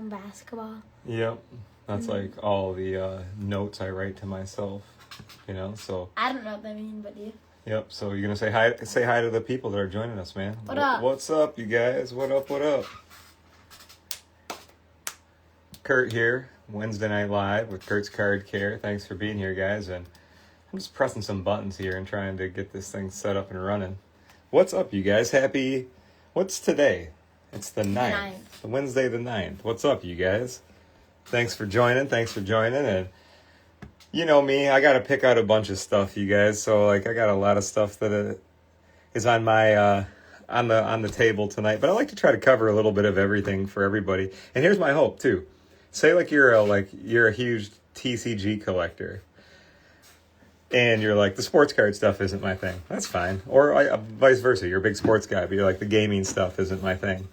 from basketball. Yep. That's like all the notes I write to myself, so. I don't know what that means, but do you? Yep, so you're going to say hi to the people that are joining us, man. What up? What's up, you guys? What up? Kurt here, Wednesday Night Live with Kurt's Card Care. Thanks for being here, guys. And I'm just pressing some buttons here and trying to get this thing set up and running. What's up, you guys? What's today? It's the 9th. Wednesday the 9th. What's up, you guys? Thanks for joining. And you know me, I got to pick out a bunch of stuff, you guys. So, I got a lot of stuff that is on my on the table tonight. But I like to try to cover a little bit of everything for everybody. And here's my hope, too. Say you're a huge TCG collector. And you're like, the sports card stuff isn't my thing. That's fine. Or vice versa. You're a big sports guy, but you're like, the gaming stuff isn't my thing.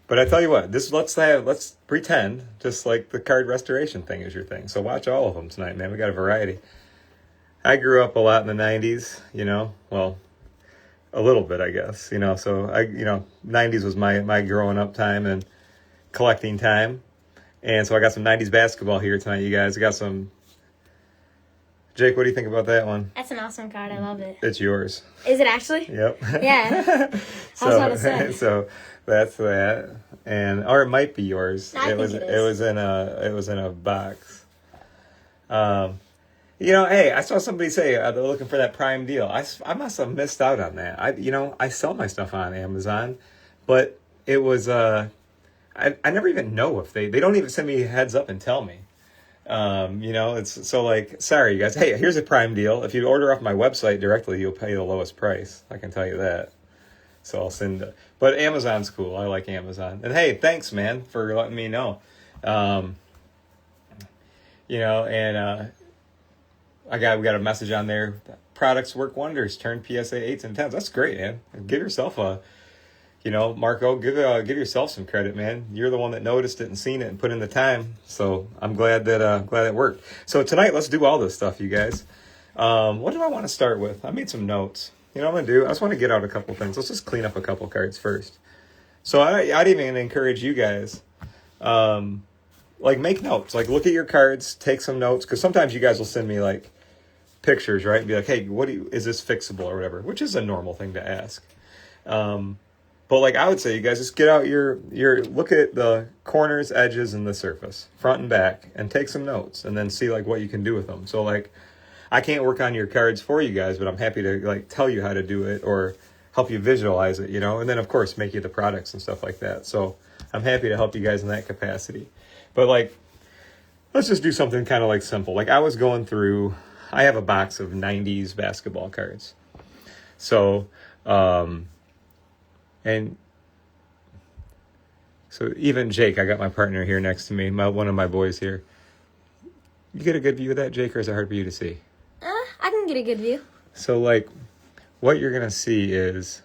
But I tell you what, let's pretend just like the card restoration thing is your thing. So watch all of them tonight, man. We got a variety. I grew up a lot in the 90s, well, a little bit, I guess, so 90s was my growing up time and collecting time. And so I got some 90s basketball here tonight, you guys. I got some. Jake, what do you think about that one? That's an awesome card. I love it. It's yours. Is it actually? Yep. Yeah. I was about to say. So that's that, or it might be yours. No, I think it is. It was in a box. Hey, I saw somebody say they're looking for that Prime deal. I must have missed out on that. I sell my stuff on Amazon, but it was I never even know if they don't even send me a heads up and tell me. It's so sorry, you guys. Hey, here's a Prime deal. If you order off my website directly, you'll pay the lowest price. I can tell you that. So I'll send but Amazon's cool. I like Amazon. And hey, thanks, man, for letting me know. We got a message on there. Products work wonders. Turn PSA 8s and 10s. That's great, man. Give yourself Marco, give yourself some credit, man. You're the one that noticed it and seen it and put in the time. So I'm glad that it worked. So tonight, let's do all this stuff, you guys. What do I want to start with? I made some notes. What I'm going to do? I just want to get out a couple things. Let's just clean up a couple cards first. So I'd even encourage you guys, make notes. Look at your cards, take some notes. Because sometimes you guys will send me, pictures, right? And be like, hey, is this fixable or whatever? Which is a normal thing to ask. But I would say, you guys, just get out your look at the corners, edges, and the surface, front and back, and take some notes, and then see what you can do with them. So I can't work on your cards for you guys, but I'm happy to tell you how to do it or help you visualize it, and then of course make you the products and stuff like that. So I'm happy to help you guys in that capacity. But let's just do something kind of simple. I was going through, I have a box of 90s basketball cards. So, and so even Jake, I got my partner here next to me, one of my boys here. You get a good view of that, Jake, or is it hard for you to see? I can get a good view. So, what you're going to see is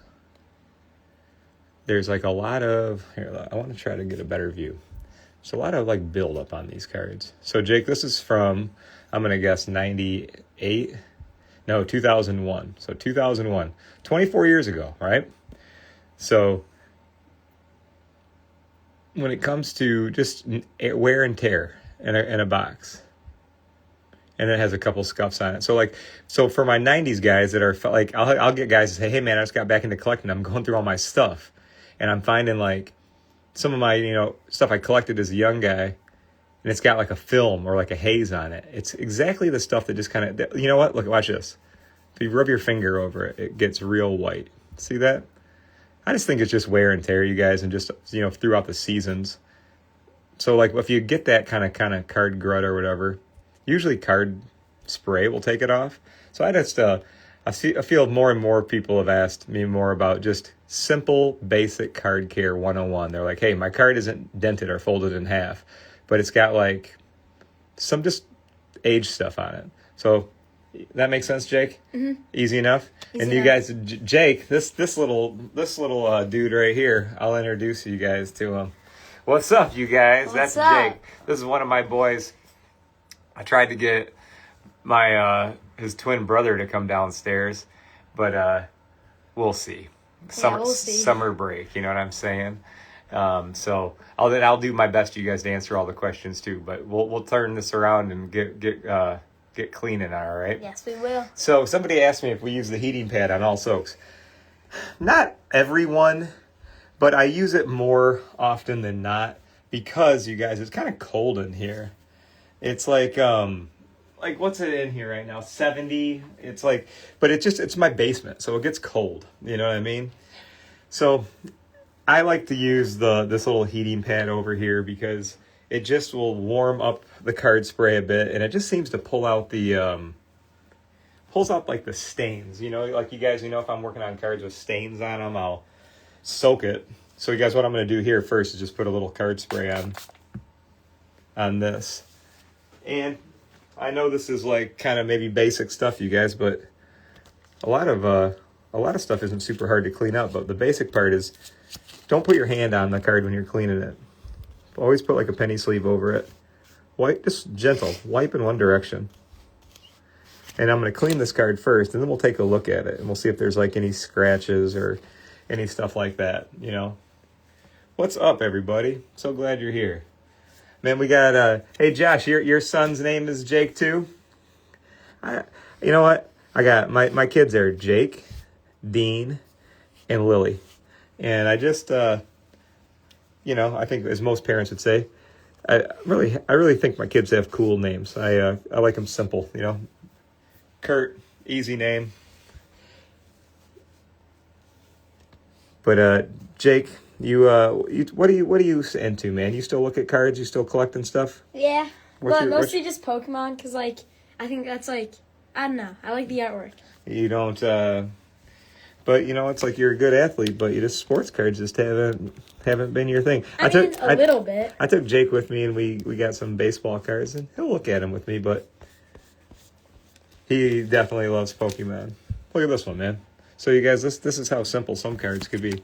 there's, a lot of... Here, I want to try to get a better view. There's a lot of, build-up on these cards. So, Jake, this is from, I'm going to guess, 98? No, 2001. So, 2001. 24 years ago, right? So, when it comes to just wear and tear in a box, and it has a couple scuffs on it. So for my 90s guys that are I'll get guys to say, hey man, I just got back into collecting. I'm going through all my stuff, and I'm finding some of my stuff I collected as a young guy, and it's got a film or a haze on it. It's exactly the stuff that just kind of, you know what? Look, watch this. If you rub your finger over it, it gets real white. See that? I just think it's just wear and tear, you guys, and just throughout the seasons. So if you get that kind of card grud or whatever, usually card spray will take it off. So I feel more and more people have asked me more about just simple, basic card care 101. They're like, hey, my card isn't dented or folded in half, but it's got some just age stuff on it. So that makes sense, Jake? Mm-hmm. Easy enough? And you guys, Jake, this little dude right here, I'll introduce you guys to him. What's up, you guys? That's Jake. This is one of my boys. I tried to get my his twin brother to come downstairs, but we'll see. We'll see. Summer break, you know what I'm saying? So I'll do my best, you guys, to answer all the questions too. But we'll turn this around and get cleaning on it, all right? Yes, we will. So somebody asked me if we use the heating pad on all soaks. Not everyone, but I use it more often than not because, you guys, it's kind of cold in here. It's like what's it in here right now? 70. It's like, but it's my basement, so it gets cold. You know what I mean? So I like to use this little heating pad over here because it just will warm up the card spray a bit, and it just seems to pull out pulls out like the stains. You know, like you guys, if I'm working on cards with stains on them, I'll soak it. So you guys, what I'm going to do here first is just put a little card spray on this. And I know this is like kind of maybe basic stuff, you guys, but a lot of stuff isn't super hard to clean up. But the basic part is don't put your hand on the card when you're cleaning it. Always put like a penny sleeve over it. Wipe, just gentle. Wipe in one direction. And I'm going to clean this card first, and then we'll take a look at it, and we'll see if there's like any scratches or any stuff like that, What's up, everybody? So glad you're here. Man, we got, hey, Josh, your son's name is Jake, too? You know what? I got, my kids are Jake, Dean, and Lily. And I just, I think as most parents would say, I really think my kids have cool names. I like them simple, Kurt, easy name. But Jake, you what are you into, man? You still look at cards? You still collecting stuff? Yeah, mostly just Pokemon, because I think that's I don't know. I like the artwork. You don't, but it's like you're a good athlete, but sports cards just haven't been your thing. I mean, a little bit. I took Jake with me, and we got some baseball cards, and he'll look at them with me, but he definitely loves Pokemon. Look at this one, man. So you guys, this is how simple some cards could be.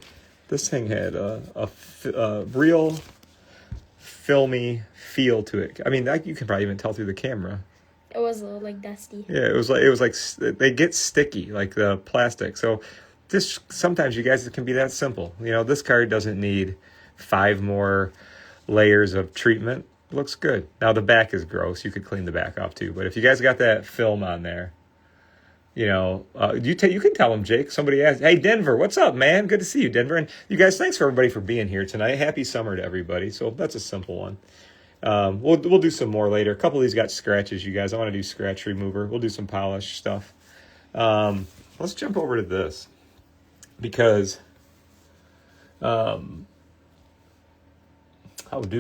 This thing had a real filmy feel to it. I mean, you can probably even tell through the camera. It was a little dusty. Yeah, it was like they get sticky, like the plastic. So sometimes, you guys, it can be that simple. This card doesn't need 5 more layers of treatment. It looks good. Now the back is gross. You could clean the back off too. But if you guys got that film on there, you can tell them, Jake. Somebody asked, hey, Denver, what's up, man? Good to see you, Denver. And you guys, thanks for everybody for being here tonight. Happy summer to everybody. So that's a simple one. We'll do some more later. A couple of these got scratches, you guys. I want to do scratch remover. We'll do some polish stuff. Let's jump over to this because, dude,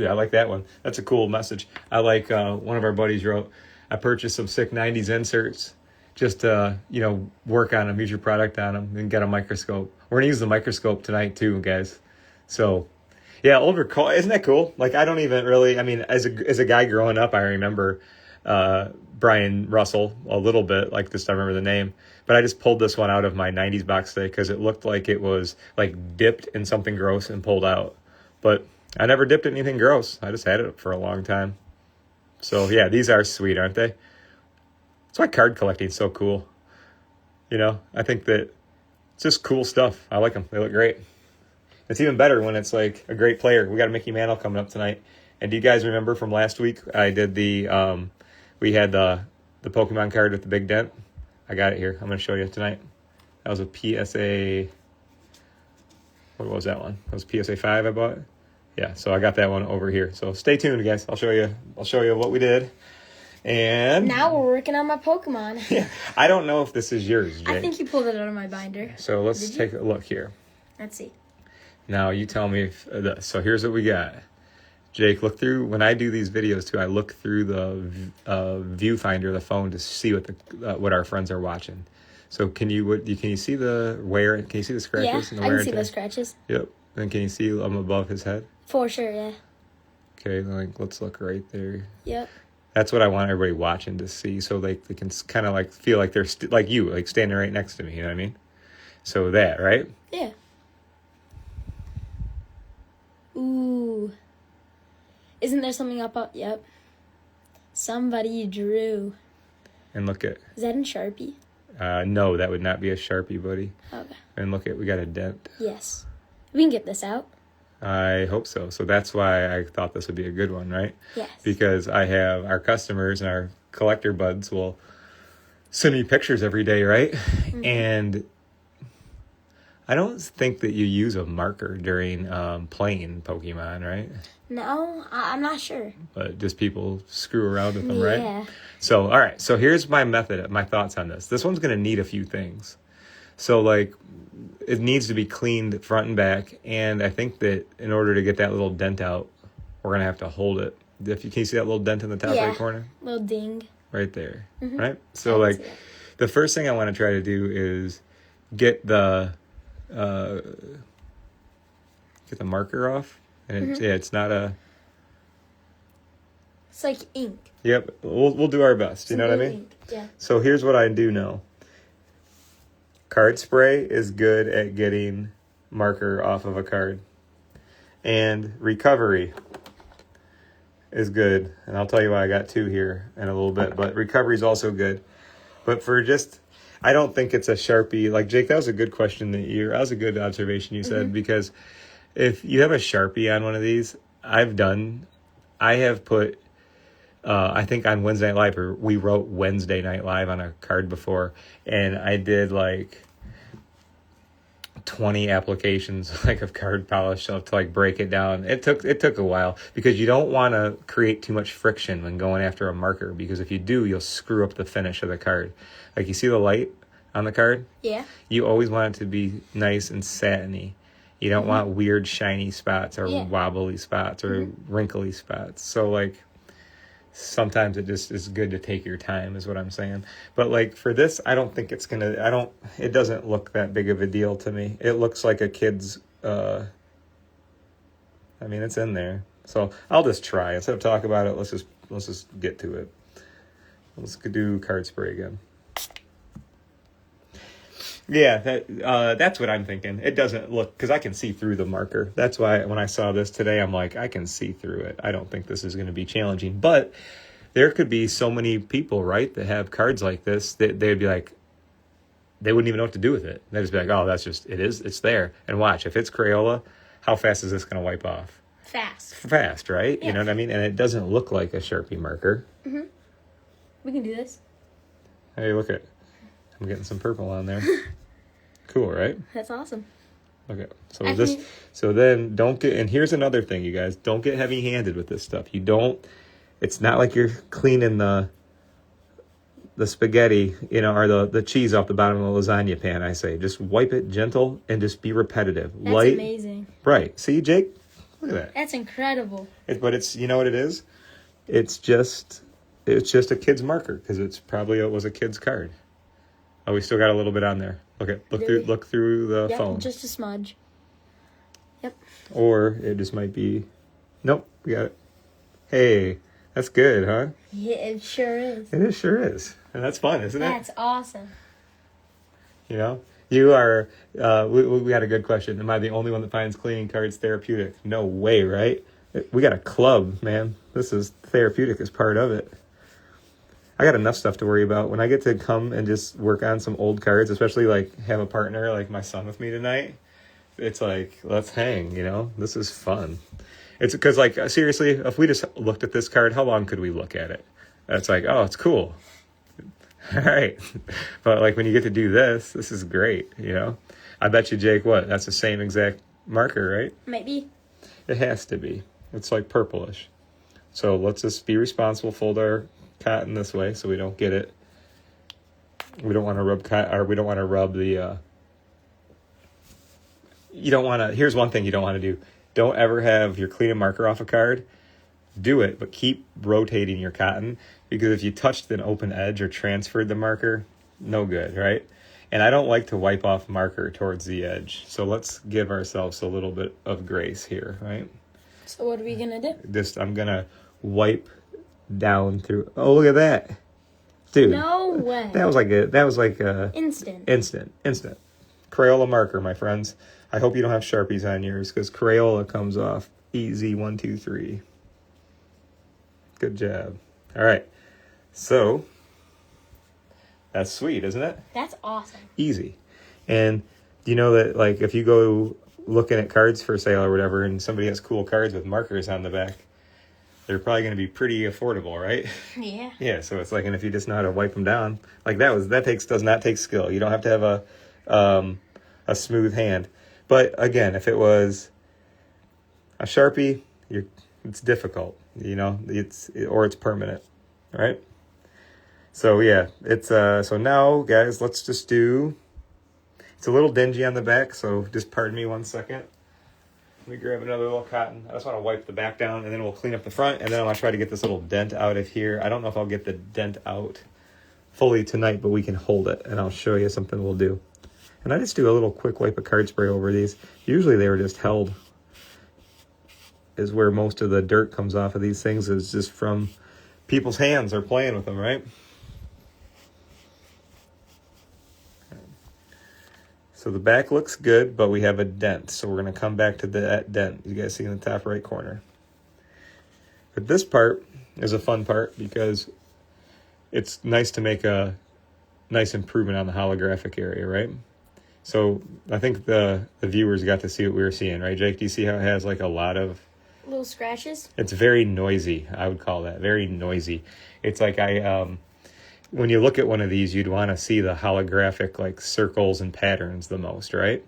I like that one. That's a cool message. I like one of our buddies wrote, I purchased some sick 90s inserts. Just, work on them, use your product on them, and get a microscope. We're going to use the microscope tonight, too, guys. So, yeah, isn't that cool? Like, I don't even really, as a guy growing up, I remember Brian Russell a little bit, I remember the name. But I just pulled this one out of my 90s box today because it looked like it was, dipped in something gross and pulled out. But I never dipped in anything gross. I just had it for a long time. So, yeah, these are sweet, aren't they? That's why card collecting is so cool. I think that it's just cool stuff. I like them. They look great. It's even better when it's like a great player. We got a Mickey Mantle coming up tonight. And do you guys remember from last week? I did we had the Pokemon card with the big dent. I got it here. I'm going to show you tonight. That was a PSA. What was that one? That was PSA 5 I bought. Yeah, so I got that one over here. So stay tuned, guys. I'll show you what we did. And now we're working on my Pokemon. Yeah, I don't know if this is yours, Jake. I think you pulled it out of my binder. So let's take a look here. Let's see. Now you tell me if so here's what we got. Jake, look through, when I do these videos too, I look through the viewfinder of the phone to see what our friends are watching. So can you see the wear? Can you see the scratches? Yeah, and the I wear can see the scratches. Yep. And can you see them above his head? For sure, yeah. Okay, let's look right there. Yep. That's what I want everybody watching to see, so they can kind of feel like they're like you, standing right next to me. You know what I mean? So that, right? Yeah. Ooh. Isn't there something up? Yep. Somebody drew. And look at. Is that in Sharpie? No, that would not be a Sharpie, buddy. Okay. And look at, we got a dent. Yes. We can get this out. I hope so. So that's why I thought this would be a good one, right? Yes. Because I have our customers and our collector buds will send me pictures every day, right? Mm-hmm. And I don't think that you use a marker during playing Pokemon, right? No, I'm not sure. But just people screw around with them, Yeah. right? So, all right. So here's my method, my thoughts on this. This one's going to need a few things. So, like, it needs to be cleaned front and back. And I think that in order to get that little dent out, we're going to have to hold it. Can you see that little dent in the top right corner? Little ding. Right there, Mm-hmm. right? So, like, the first thing I want to try to do is get the marker off. And it's not a... It's like ink. Yep, we'll do our best. You know what I mean? Ink. Yeah. So here's what I do know. Card spray is good at getting marker off of a card. And recovery is good. And I'll tell you why I got 2 here in a little bit. But recovery is also good. But for just... I don't think it's a Sharpie. Like, Jake, that was a good question that was a good observation you said. Because if you have a Sharpie on one of these, I have put... I think on Wednesday Night Live, or we wrote Wednesday Night Live on a card before, and I did like 20 applications like of card polish to like break it down. It took a while because you don't want to create too much friction when going after a marker, because if you do, you'll screw up the finish of the card. Like, you see the light on the card? Yeah. You always want it to be nice and satiny. You don't want weird shiny spots or wobbly spots or wrinkly spots. So like, sometimes it just is good to take your time is what I'm saying. But like for this, I don't think it's it doesn't look that big of a deal to me. It looks like a kid's, it's in there. So I'll just try. Instead of talk about it, let's just get to it. Let's do card spray again. Yeah, that's what I'm thinking. It doesn't look, because I can see through the marker. That's why when I saw this today, I'm like, I can see through it. I don't think this is going to be challenging. But there could be so many people, right, that have cards like this that they'd be like, they wouldn't even know what to do with it. They'd just be like, oh, it's there. And watch, if it's Crayola, how fast is this going to wipe off? Fast, right? Yeah. You know what I mean? And it doesn't look like a Sharpie marker. Mm-hmm. We can do this. Hey, look at it. I'm getting some purple on there. Cool, right? That's awesome. Okay, so then don't get, and here's another thing, you guys, don't get heavy-handed with this stuff. It's not like you're cleaning the spaghetti, or the cheese off the bottom of the lasagna pan, I say. Just wipe it gentle and just be repetitive. That's amazing. Right. See, Jake? Look at that. That's incredible. But it's, you know what it is? It's just a kid's marker, because it was a kid's card. Oh, we still got a little bit on there. Okay, look through the phone. Just a smudge. Yep. Or it just might be... Nope, we got it. Hey, that's good, huh? Yeah, it sure is. It sure is. And that's fun, isn't it? That's awesome. You are... we had a good question. Am I the only one that finds cleaning cards therapeutic? No way, right? We got a club, man. This is therapeutic as part of it. I got enough stuff to worry about. When I get to come and just work on some old cards, especially like have a partner like my son with me tonight, it's like, let's hang, This is fun. It's because, like, seriously, if we just looked at this card, how long could we look at it? It's like, oh, it's cool. All right. But like when you get to do this is great, I bet you, Jake, that's the same exact marker, right? Maybe. It has to be. It's like purplish. So let's just be responsible, fold our cotton this way so we don't get it. We don't want to rub the here's one thing you don't want to do. Don't ever have your clean marker off a card. Do it, but keep rotating your cotton, because if you touched an open edge or transferred the marker, no good, right? And I don't like to wipe off marker towards the edge. So let's give ourselves a little bit of grace here, right? So what are we going to do? I'm going to wipe down through. Oh, look at that. Dude. No way. That was like a instant. Crayola marker, my friends. I hope you don't have Sharpies on yours, because Crayola comes off easy. 1, 2, 3. Good job. All right. So that's sweet, isn't it? That's awesome. Easy. And you know that, like, if you go looking at cards for sale or whatever, and somebody has cool cards with markers on the back, they're probably going to be pretty affordable, right? Yeah. Yeah, so it's like, and if you just know how to wipe them down, like does not take skill. You don't have to have a smooth hand. But again, if it was a Sharpie, it's difficult, or it's permanent, right? So yeah, it's so now guys, let's just do. It's a little dingy on the back, so just pardon me 1 second. Let me grab another little cotton. I just want to wipe the back down, and then we'll clean up the front, and then I'm going to try to get this little dent out of here. I don't know if I'll get the dent out fully tonight, but we can hold it, and I'll show you something we'll do. And I just do a little quick wipe of card spray over these. Usually they were just held, is where most of the dirt comes off of these things, is just from people's hands or playing with them, right? So the back looks good, but we have a dent. So we're going to come back to that dent. You guys see in the top right corner. But this part is a fun part because it's nice to make a nice improvement on the holographic area, right? So I think the viewers got to see what we were seeing, right, Jake? Do you see how it has like a lot of... little scratches? It's very noisy, I would call that. Very noisy. It's like when you look at one of these, you'd want to see the holographic like circles and patterns the most, right?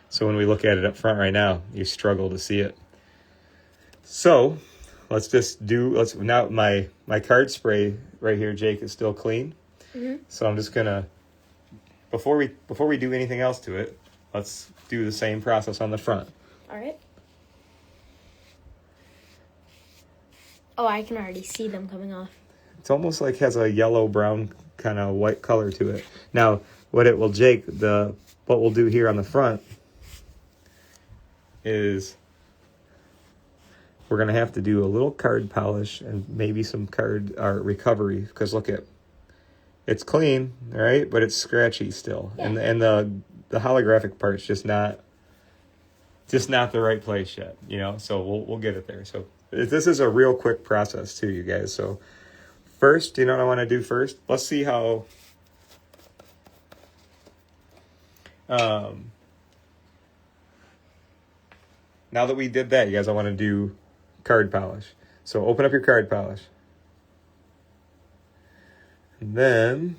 So when we look at it up front right now, you struggle to see it. So now my card spray right here, Jake, is still clean. Mm-hmm. So I'm just gonna, before we do anything else to it, let's do the same process on the front. All right. Oh, I can already see them coming off. It's almost like has a yellow-brown kind of white color to it. Now, what we'll do here on the front is we're going to have to do a little card polish and maybe some card recovery, because look it's clean, right? But it's scratchy still. Yeah. And the holographic part's just not the right place yet, so we'll get it there. So this is a real quick process too, you guys. So first, you know what I want to do first? Let's see how... now that we did that, you guys, I want to do card polish. So open up your card polish. And then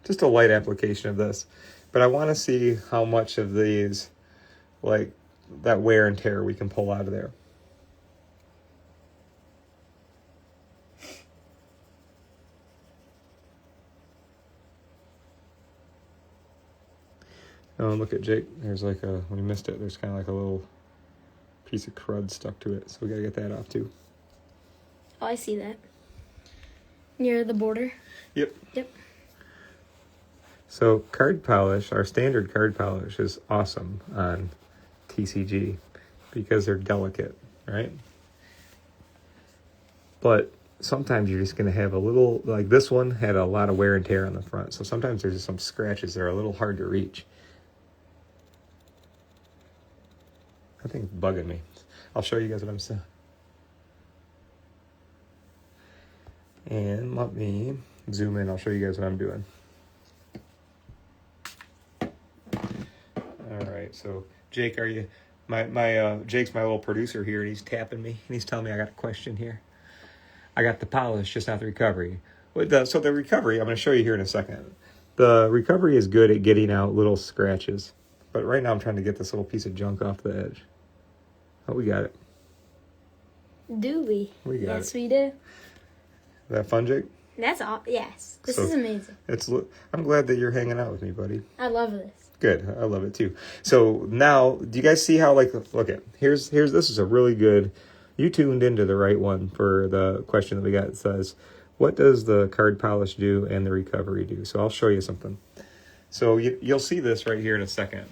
just a light application of this. But I want to see how much of these, like that wear and tear, we can pull out of there. Oh, look at Jake. There's like when you missed it, there's kind of like a little piece of crud stuck to it. So we got to get that off too. Oh, I see that. Near the border? Yep. Yep. So card polish, our standard card polish is awesome on TCG because they're delicate, right? But sometimes you're just going to have a little, like this one had a lot of wear and tear on the front. So sometimes there's just some scratches that are a little hard to reach. I think it's bugging me. I'll show you guys what I'm saying. And let me zoom in. I'll show you guys what I'm doing. All right. So Jake, Jake's my little producer here, and he's tapping me, and he's telling me I got a question here. I got the polish, just not the recovery. So the recovery, I'm going to show you here in a second. The recovery is good at getting out little scratches. But right now I'm trying to get this little piece of junk off the edge. Oh, we got it. Do we? We got it. Yes, we do. Is that fun, Jake? That's all. Yes. This is amazing. I'm glad that you're hanging out with me, buddy. I love this. Good. I love it too. So now, do you guys see how, like, look at, this is a really good, you tuned into the right one for the question that we got. It says, what does the card polish do and the recovery do? So I'll show you something. So you'll see this right here in a second.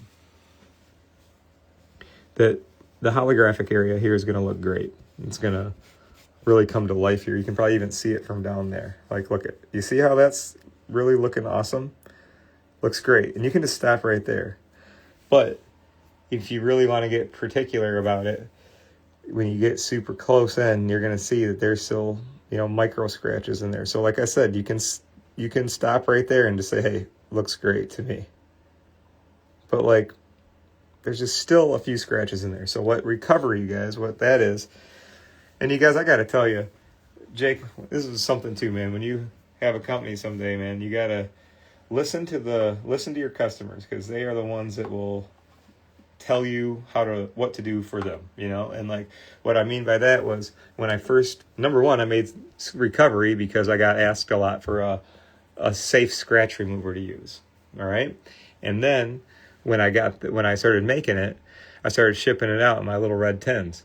That the holographic area here is going to look great. It's going to really come to life here. You can probably even see it from down there. Like, look at, you see how that's really looking awesome? Looks great. And you can just stop right there. But if you really want to get particular about it, when you get super close in, you're going to see that there's still, micro scratches in there. So like I said, you can stop right there and just say, hey, looks great to me. But like, there's just still a few scratches in there. So what recovery, you guys, what that is, and you guys, I got to tell you, Jake, this is something too, man. When you have a company someday, man, you got to listen to your customers, because they are the ones that will tell you what to do for them, you know. And like what I mean by that was, when I first, number one, I made recovery because I got asked a lot for a safe scratch remover to use. All right. And then when I started making it, I started shipping it out in my little red tins.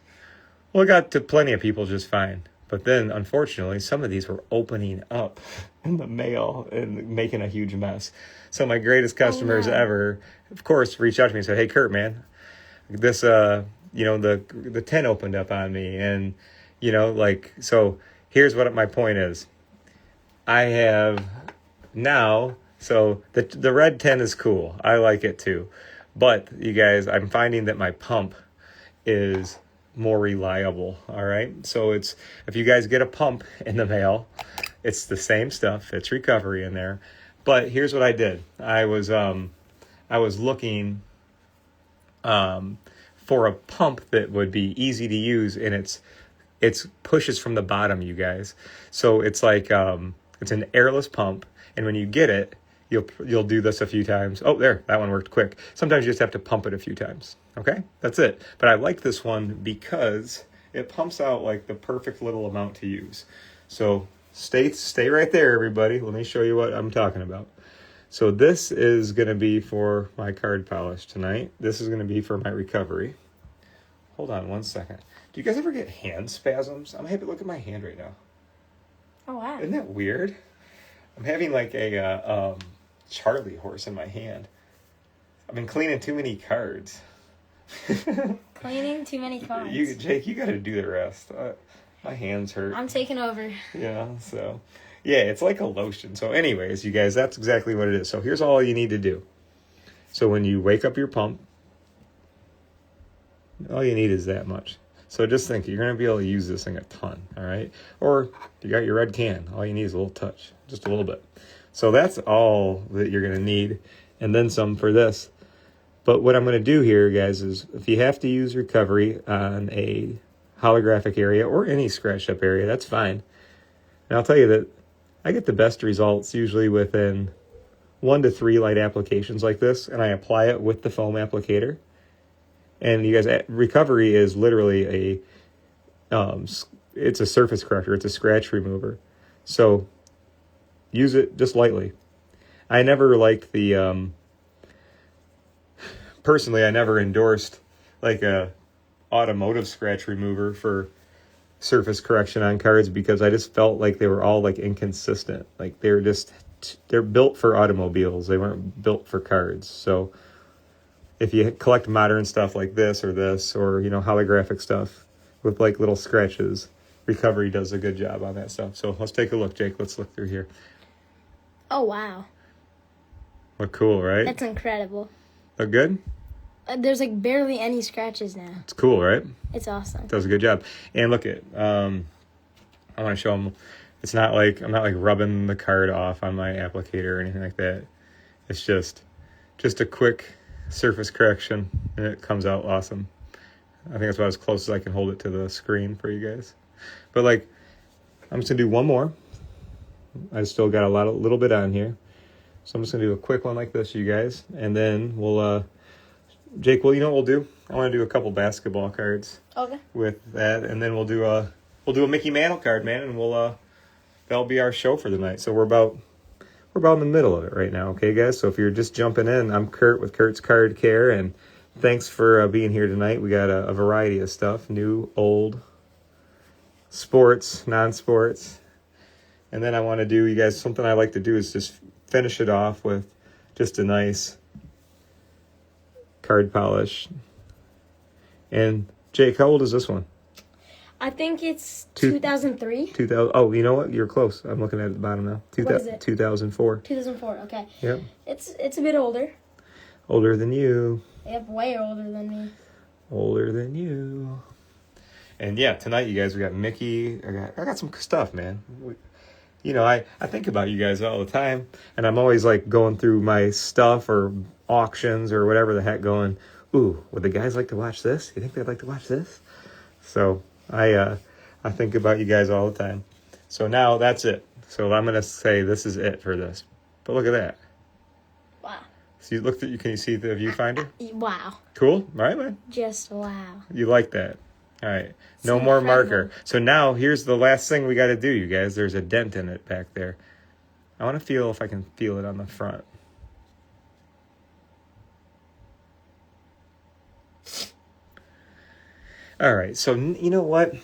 Well, it got to plenty of people just fine. But then, unfortunately, some of these were opening up in the mail and making a huge mess. So my greatest customers ever, of course, reached out to me and said, "Hey, Kurt, man, this, the tin opened up on me." And, so here's what my point is. I have now, so the red tin is cool. I like it too. But, you guys, I'm finding that my pump is more reliable. All right. So if you guys get a pump in the mail, it's the same stuff. It's recovery in there. But here's what I did. I was looking for a pump that would be easy to use, and it's pushes from the bottom, you guys. So it's like it's an airless pump, and when you get it, you'll do this a few times. Oh, there, that one worked quick. Sometimes you just have to pump it a few times. Okay, that's it. But I like this one because it pumps out like the perfect little amount to use. So stay right there, everybody. Let me show you what I'm talking about. So this is going to be for my card polish tonight. This is going to be for my recovery. Hold on one second. Do you guys ever get hand spasms? I'm happy to look at my hand right now. Oh, wow. Isn't that weird? I'm having like a Charlie horse in my hand. I've been cleaning too many cards. Cleaning too many cards. Jake, you got to do the rest. My hands hurt. I'm taking over. Yeah, so yeah, it's like a lotion. So anyways, you guys, that's exactly what it is. So here's all you need to do. So when you wake up your pump, all you need is that much. So just think, you're going to be able to use this thing a ton, all right? Or you got your red can. All you need is a little touch, just a little bit. So that's all that you're going to need, and then some for this. But what I'm going to do here, guys, is if you have to use recovery on a holographic area or any scratched up area, that's fine. And I'll tell you that I get the best results usually within 1 to 3 light applications like this, and I apply it with the foam applicator. And you guys, recovery is literally it's a surface corrector. It's a scratch remover. So use it just lightly. I never liked personally, I never endorsed like a automotive scratch remover for surface correction on cards, because I just felt like they were all like inconsistent. Like they're built for automobiles. They weren't built for cards. So if you collect modern stuff like this, or holographic stuff with like little scratches, recovery does a good job on that stuff. So let's take a look, Jake. Let's look through here. Oh, wow. Look cool, right? That's incredible. Look good? There's like barely any scratches now. It's cool, right? It's awesome. Does a good job. And look at, I want to show them. It's not like, I'm not like rubbing the card off on my applicator or anything like that. It's just a quick surface correction, and it comes out awesome. I think that's about as close as I can hold it to the screen for you guys. But like, I'm just gonna do one more. I still got a little bit on here, so I'm just gonna do a quick one like this, you guys, and then we'll Jake, well, you know what we'll do? I want to do a couple basketball cards. Okay. With that, and then we'll do a Mickey Mantle card, man, and that'll be our show for the night. So we're about in the middle of it right now, okay, guys? So if you're just jumping in, I'm Kurt with Kurt's Card Care, and thanks for being here tonight. We got a variety of stuff, new, old, sports, non-sports. And then I want to do, you guys, something I like to do is just finish it off with just a nice card polish. And Jake, how old is this one? I think it's 2003. 2000. Oh, you know what? You're close. I'm looking at the bottom now. What is it? 2004. 2004. Okay. Yep. It's a bit older. Older than you. Yep, way older than me. Older than you. And yeah, tonight, you guys, we got Mickey. I got some stuff, man. I think about you guys all the time, and I'm always like going through my stuff or auctions or whatever the heck, going, ooh, would the guys like to watch this? You think they'd like to watch this? So I think about you guys all the time. So now that's it. So I'm gonna say this is it for this. But look at that. Wow. So you looked at you. Can you see the viewfinder? Wow. Cool, all right, man. Just wow. You like that? All right. It's No more incredible. marker. So now here's the last thing we got to do, you guys. There's a dent in it back there. I want to feel if I can feel it on the front. All right. So you know what?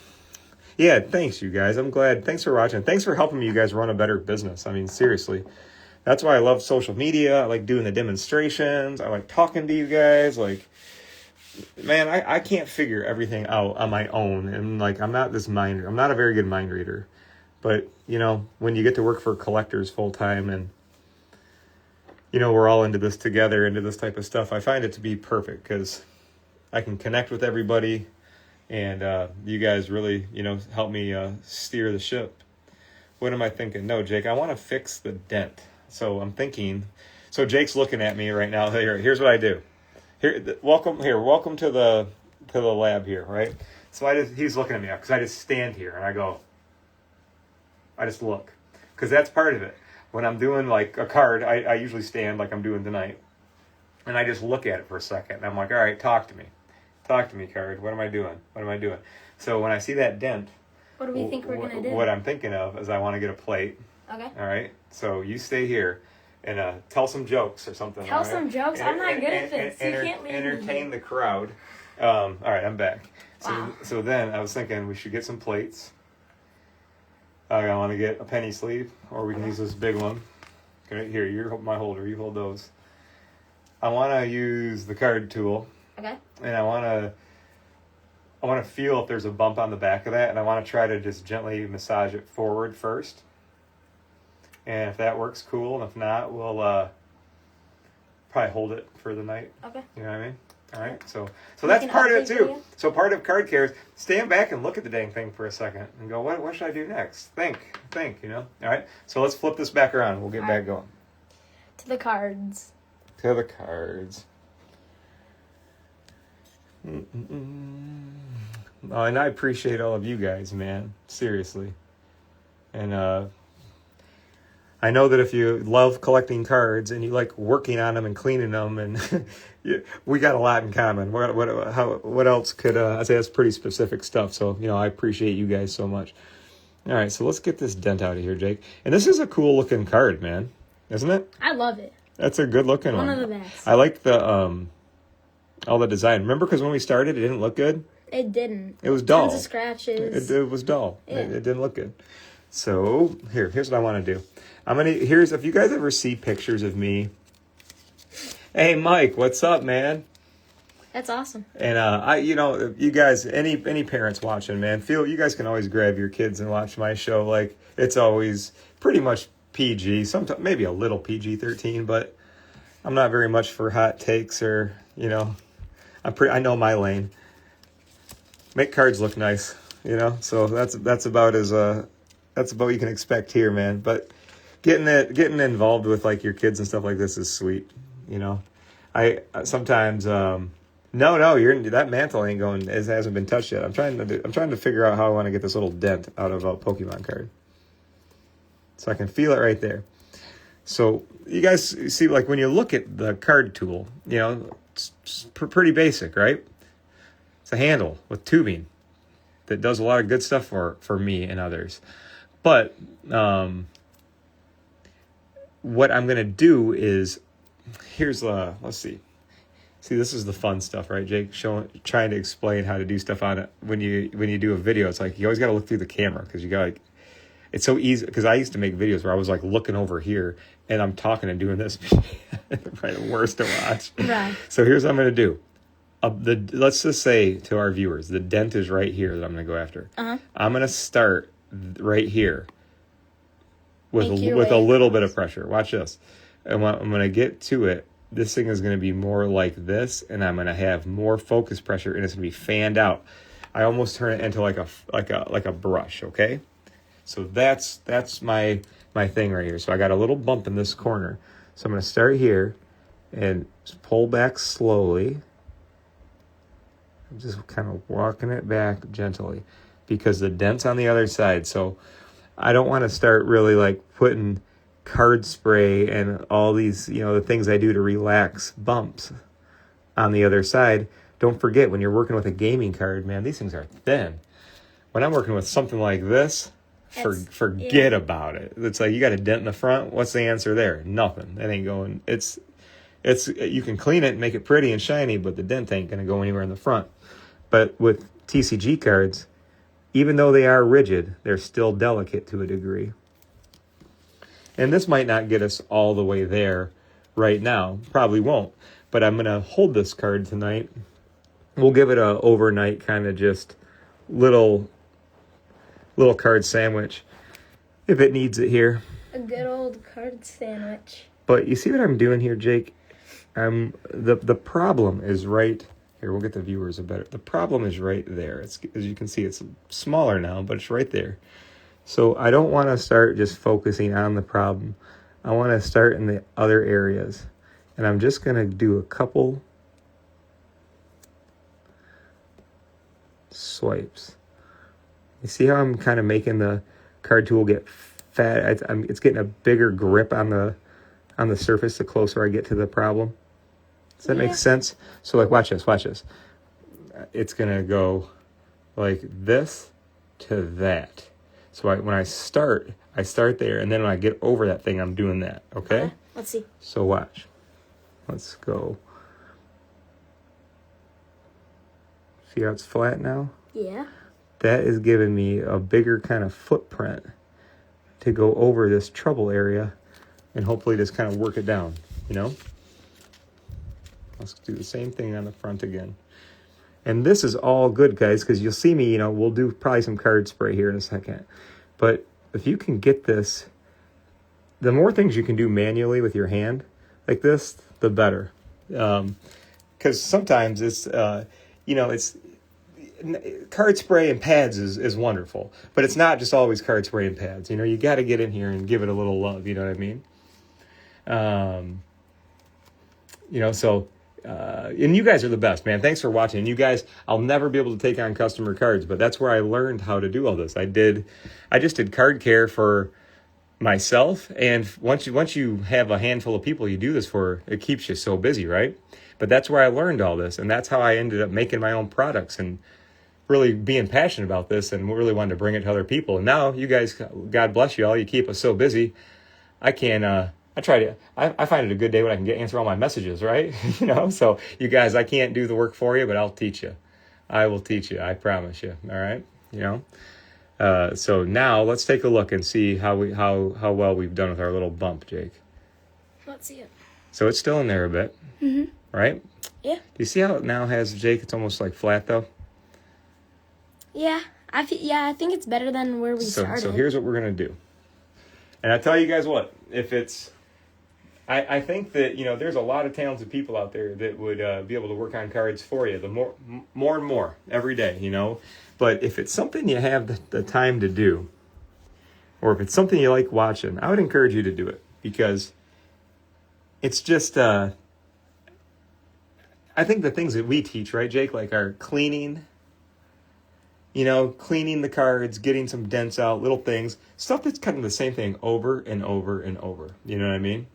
Yeah, thanks, you guys. I'm glad. Thanks for watching. Thanks for helping me, you guys, run a better business. I mean, seriously. That's why I love social media. I like doing the demonstrations. I like talking to you guys. Like, man, I can't figure everything out on my own. And, like, I'm not a very good mind reader. But, you know, when you get to work for collectors full time and, you know, we're all into this together, into this type of stuff, I find it to be perfect because I can connect with everybody. And you guys really, you know, help me steer the ship. What am I thinking? No, Jake, I want to fix the dent. So I'm thinking. So Jake's looking at me right now. Here's what I do. Welcome to the lab here, right? So he's looking at me because I just stand here and I just look, because that's part of it. When I'm doing like a card, I usually stand like I'm doing tonight, and I just look at it for a second. And I'm like, all right, talk to me. Talk to me, card. What am I doing? What am I doing? So when I see that dent, What do we think we're going to do? What I'm thinking of is I want to get a plate. Okay. All right. So you stay here and tell some jokes or something. Tell some jokes? I'm not good at this. You can't leave me. Entertain the crowd. All right, I'm back. Wow. So then I was thinking we should get some plates. I want to get a penny sleeve, or we can use this big one. Okay, here, you're my holder. You hold those. I want to use the card tool. Okay. And I want to feel if there's a bump on the back of that, and I want to try to just gently massage it forward first. And if that works, cool. And if not, we'll probably hold it for the night. Okay. You know what I mean? All right. So that's part of it too. So part of card care is stand back and look at the dang thing for a second and go, what should I do next? Think. You know. All right. So let's flip this back around. We'll get back going. To the cards. To the cards. Oh, and I appreciate all of you guys, man. Seriously. And I know that if you love collecting cards and you like working on them and cleaning them, and we got a lot in common. What else could I say? That's pretty specific stuff. So, you know, I appreciate you guys so much. All right, so let's get this dent out of here, Jake. And this is a cool looking card, man, isn't it? I love it. That's a good looking one. One of the best. I like the all the design. Remember, because when we started, it didn't look good. It didn't. It was dull. Tons of scratches. It was dull. Yeah. It didn't look good. So here's what I want to do. If you guys ever see pictures of me. Hey, Mike, what's up, man? That's awesome. And you guys, any parents watching, man, you guys can always grab your kids and watch my show. Like, it's always pretty much PG, sometimes maybe a little PG-13, but I'm not very much for hot takes or, you know, I know my lane. Make cards look nice, you know. So that's about what you can expect here, man. But getting involved with like your kids and stuff like this is sweet, you know. I sometimes that mantle ain't going. It hasn't been touched yet. I'm trying to figure out how I want to get this little dent out of a Pokemon card, so I can feel it right there. So you guys see, like when you look at the card tool, you know, it's pretty basic, right? It's a handle with tubing that does a lot of good stuff for me and others. But what I'm going to do is, let's see. See, this is the fun stuff, right, Jake? Trying to explain how to do stuff on it. When you do a video, it's like you always got to look through the camera because you got like, it's so easy. Because I used to make videos where I was like looking over here and I'm talking and doing this. Probably the worst to watch. Right. So here's what I'm going to do. Let's just say to our viewers, the dent is right here that I'm going to go after. Uh-huh. I'm going to start right here with a little bit of pressure. Watch this. And when I'm going to get to it, this thing is going to be more like this, and I'm going to have more focus pressure, and it's going to be fanned out. I almost turn it into like a brush. Okay, so that's my thing right here. So I got a little bump in this corner. So I'm going to start here and pull back slowly. just kind of walking it back gently because the dent's on the other side. So I don't want to start really like putting card spray and all these, the things I do to relax bumps on the other side. Don't forget, when you're working with a gaming card, man, these things are thin. When I'm working with something like this, forget about it. It's like you got a dent in the front. What's the answer there? Nothing. It ain't going. It's you can clean it and make it pretty and shiny, but the dent ain't going to go anywhere in the front. But with TCG cards, even though they are rigid, they're still delicate to a degree. And this might not get us all the way there right now. Probably won't. But I'm going to hold this card tonight. We'll give it a overnight kind of just little card sandwich if it needs it here. A good old card sandwich. But you see what I'm doing here, Jake? The problem is right here. We'll get the viewers a better. The problem is right there. It's, as you can see, it's smaller now, but it's right there. So I don't want to start just focusing on the problem. I want to start in the other areas. And I'm just going to do a couple swipes. You see how I'm kind of making the card tool get fat? It's getting a bigger grip on the surface the closer I get to the problem. Does that make sense? So like, watch this. It's going to go like this to that. So when I start there, and then when I get over that thing, I'm doing that, okay? Let's see. So watch. Let's go. See how it's flat now? Yeah. That is giving me a bigger kind of footprint to go over this trouble area and hopefully just kind of work it down, Let's do the same thing on the front again. And this is all good, guys, because you'll see me, we'll do probably some card spray here in a second. But if you can get this, the more things you can do manually with your hand like this, the better. Because sometimes it's, it's card spray and pads is wonderful. But it's not just always card spray and pads. You got to get in here and give it a little love. You know what I mean? And you guys are the best, man. Thanks for watching. And you guys, I'll never be able to take on customer cards, but that's where I learned how to do all this. I just did card care for myself, and once you have a handful of people you do this for, it keeps you so busy, right? But that's where I learned all this, and that's how I ended up making my own products and really being passionate about this and really wanted to bring it to other people. And now you guys, God bless you all, you keep us so busy. I find it a good day when I can answer all my messages, right? So you guys, I can't do the work for you, but I'll teach you. I will teach you. I promise you. All right. So now let's take a look and see how well we've done with our little bump, Jake. Let's see it. So it's still in there a bit, right? Yeah. Do you see how it now has, Jake? It's almost like flat though. Yeah. I think it's better than where we started. So here's what we're gonna do. And I tell you guys what, if it's, I think that, there's a lot of talented people out there that would be able to work on cards for you, the more and more every day, But if it's something you have the time to do, or if it's something you like watching, I would encourage you to do it, because it's just, I think the things that we teach, right, Jake, like our cleaning, cleaning the cards, getting some dents out, little things, stuff that's kind of the same thing over and over and over. You know what I mean?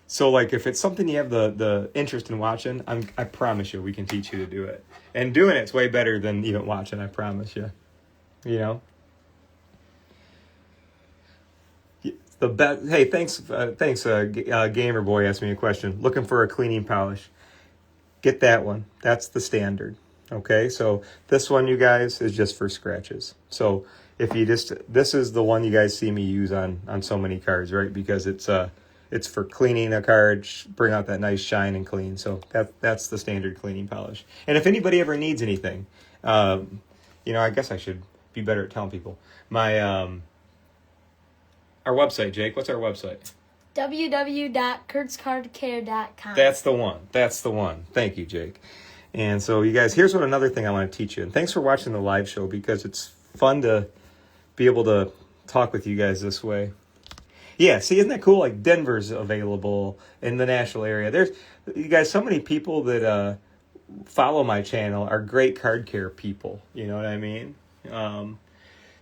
So like if it's something you have the interest in watching, I promise you we can teach you to do it. And doing it's way better than even watching, I promise you. The best. Hey, thanks. Gamer Boy asked me a question. Looking for a cleaning polish. Get that one. That's the standard. Okay, so this one, you guys, is just for scratches. So if this is the one you guys see me use on so many cards, right? Because it's for cleaning a card, bring out that nice shine and clean. So that's the standard cleaning polish. And if anybody ever needs anything, I guess I should be better at telling people. Our website, Jake. What's our website? www.kurtzcardcare.com. That's the one. Thank you, Jake. And so, you guys, here's another thing I want to teach you. And thanks for watching the live show, because it's fun to be able to talk with you guys this way. Yeah, see, isn't that cool? Like Denver's available in the Nashville area. There's, you guys, so many people that follow my channel are great card care people. You know what I mean?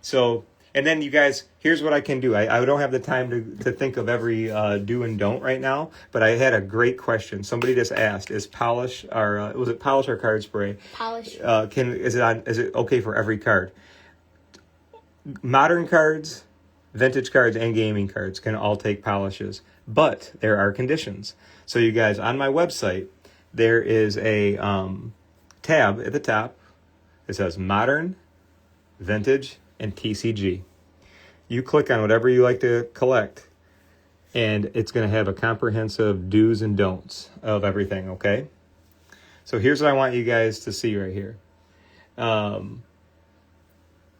So, and then you guys, here's what I can do. I don't have the time to think of every do and don't right now, but I had a great question. Somebody just asked, is polish or was it polish or card spray? Polish. Is it okay for every card? Modern cards, vintage cards, and gaming cards can all take polishes, but there are conditions. So you guys, on my website, there is a tab at the top. It says modern, vintage, and TCG. You click on whatever you like to collect, and it's going to have a comprehensive do's and don'ts of everything, okay? So here's what I want you guys to see right here.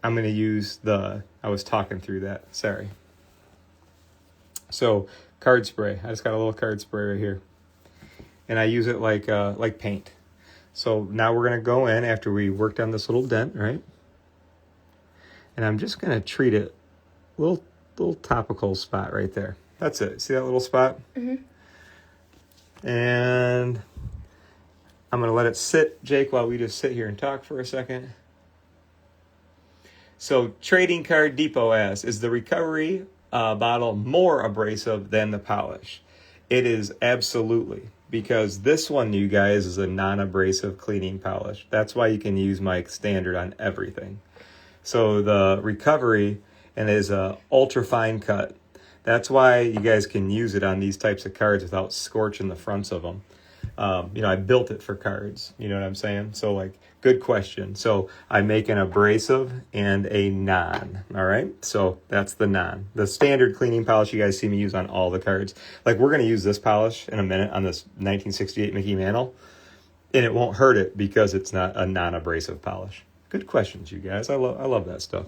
I'm going to use I was talking through that, sorry. So, card spray. I just got a little card spray right here. And I use it like paint. So now we're going to go in after we worked on this little dent, right? And I'm just going to treat it, little topical spot right there. That's it. See that little spot? Mm-hmm. And I'm going to let it sit, Jake, while we just sit here and talk for a second. So Trading Card Depot asks, is the recovery bottle more abrasive than the polish? It is absolutely, because this one, you guys, is a non-abrasive cleaning polish. That's why you can use my standard on everything. So the recovery and is a ultra fine cut. That's why you guys can use it on these types of cards without scorching the fronts of them. I built it for cards. You know what I'm saying? So like, good question. So I make an abrasive and a non. All right. So that's the non. The standard cleaning polish you guys see me use on all the cards. Like we're going to use this polish in a minute on this 1968 Mickey Mantle, and it won't hurt it because it's not a non-abrasive polish. Good questions, you guys. I love that stuff.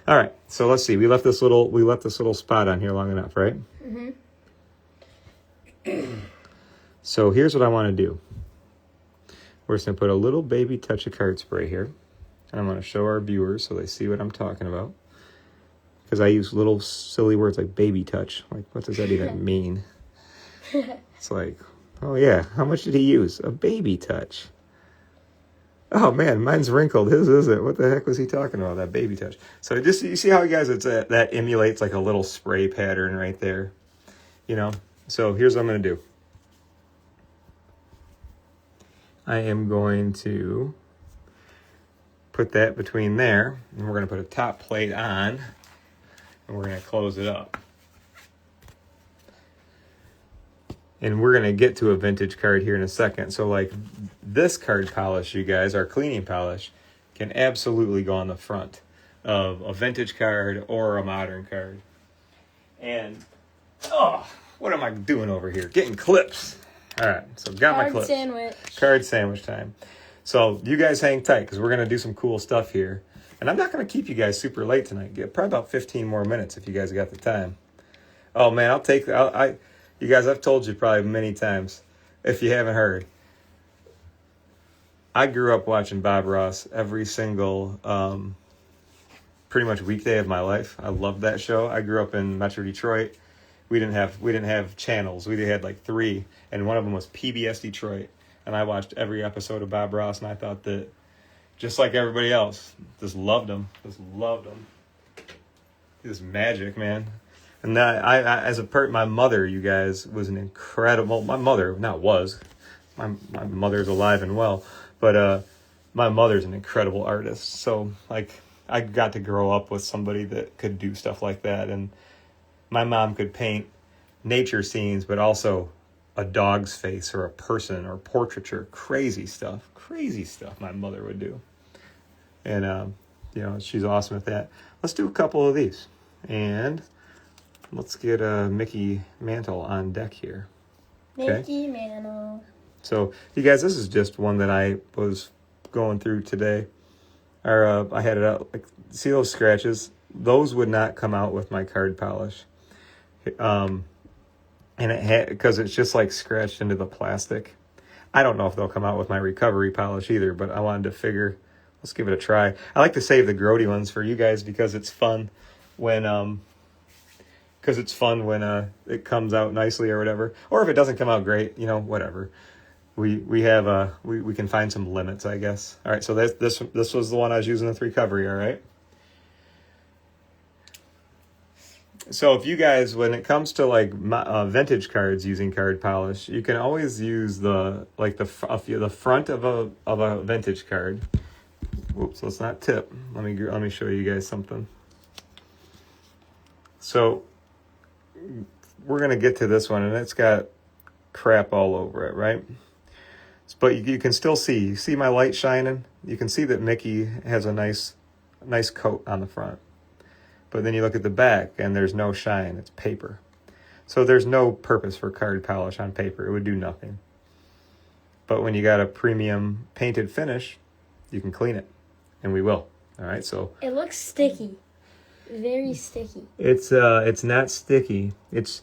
All right. So let's see. We left this little spot on here long enough, right? Mm-hmm. So here's what I want to do. We're just going to put a little baby touch of card spray here. And I'm going to show our viewers so they see what I'm talking about. Because I use little silly words like baby touch. Like, what does that even mean? It's like, oh yeah, how much did he use? A baby touch. Oh man, mine's wrinkled. His isn't. What the heck was he talking about, that baby touch? So just, you see how you guys, that emulates like a little spray pattern right there. You know? So here's what I'm going to do. I am going to put that between there, and we're going to put a top plate on, and we're going to close it up. And we're going to get to a vintage card here in a second. So like this card polish, you guys, our cleaning polish, can absolutely go on the front of a vintage card or a modern card. And, what am I doing over here? Getting clips. All right, so got my clips. Card sandwich time. So you guys hang tight because we're going to do some cool stuff here. And I'm not going to keep you guys super late tonight. Get probably about 15 more minutes if you guys got the time. Oh, man, you guys, I've told you probably many times, if you haven't heard. I grew up watching Bob Ross every single, pretty much weekday of my life. I loved that show. I grew up in Metro Detroit. We didn't have channels. We had like 3, and one of them was PBS Detroit. And I watched every episode of Bob Ross, and I thought that, just like everybody else, just loved him. He was magic, man. And my mother, you guys, was an incredible. My mother, my mother's alive and well, but my mother's an incredible artist. So like, I got to grow up with somebody that could do stuff like that, and my mom could paint nature scenes, but also a dog's face or a person or portraiture. Crazy stuff my mother would do. And, she's awesome at that. Let's do a couple of these. And let's get a Mickey Mantle on deck here. Okay? Mickey Mantle. So, you guys, this is just one that I was going through today. I had it out. Like, see those scratches? Those would not come out with my card polish. And because it's just like scratched into the plastic. I don't know if they'll come out with my recovery polish either, but I wanted to figure, let's give it a try. I like to save the grody ones for you guys because it's fun when it comes out nicely or whatever. Or if it doesn't come out great, whatever. we have we can find some limits, I guess. All right, so this was the one I was using with recovery. All right. So if you guys, when it comes to like vintage cards using card polish, you can always use the front of a vintage card. Whoops, let's not tip. Let me show you guys something. So we're gonna get to this one, and it's got crap all over it, right? But you can still see. You see my light shining. You can see that Mickey has a nice coat on the front. But then you look at the back, and there's no shine. It's paper. So there's no purpose for card polish on paper. It would do nothing. But when you got a premium painted finish, you can clean it. And we will. All right, so... It looks sticky. Very sticky. It's not sticky. It's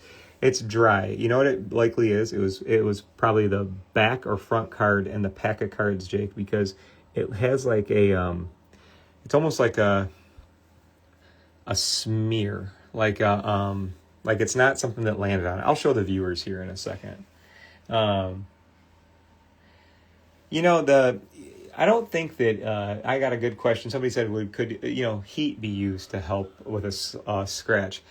dry. You know what it likely is? It was probably the back or front card in the pack of cards, Jake, because it has like a... It's almost like a smear, like it's not something that landed on it. I'll show the viewers here in a second. I don't think that I got a good question. Somebody said, could heat be used to help with a scratch?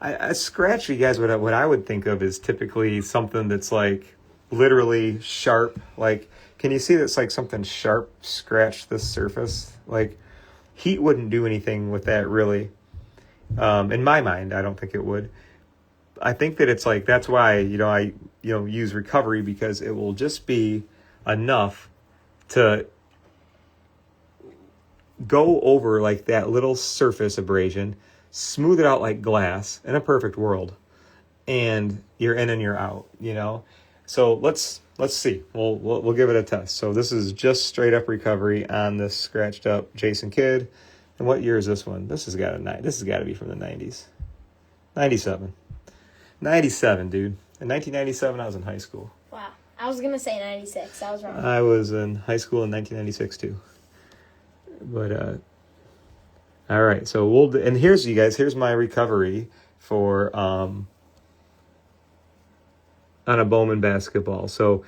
A scratch, you guys, what I would think of is typically something that's like literally sharp. Like, can you see that's like something sharp scratched this surface? Like, heat wouldn't do anything with that really. In my mind, I don't think it would. I think that it's like, that's why, I use recovery, because it will just be enough to go over like that little surface abrasion, smooth it out like glass in a perfect world, and you're in and you're out, So let's see. We'll give it a test. So this is just straight up recovery on this scratched up Jason Kidd. And what year is this one? This has got to be from the 90s. 97. 97, dude. In 1997, I was in high school. Wow. I was going to say 96. I was wrong. I was in high school in 1996, too. But, all right. So and here's my recovery for, on a Bowman basketball. So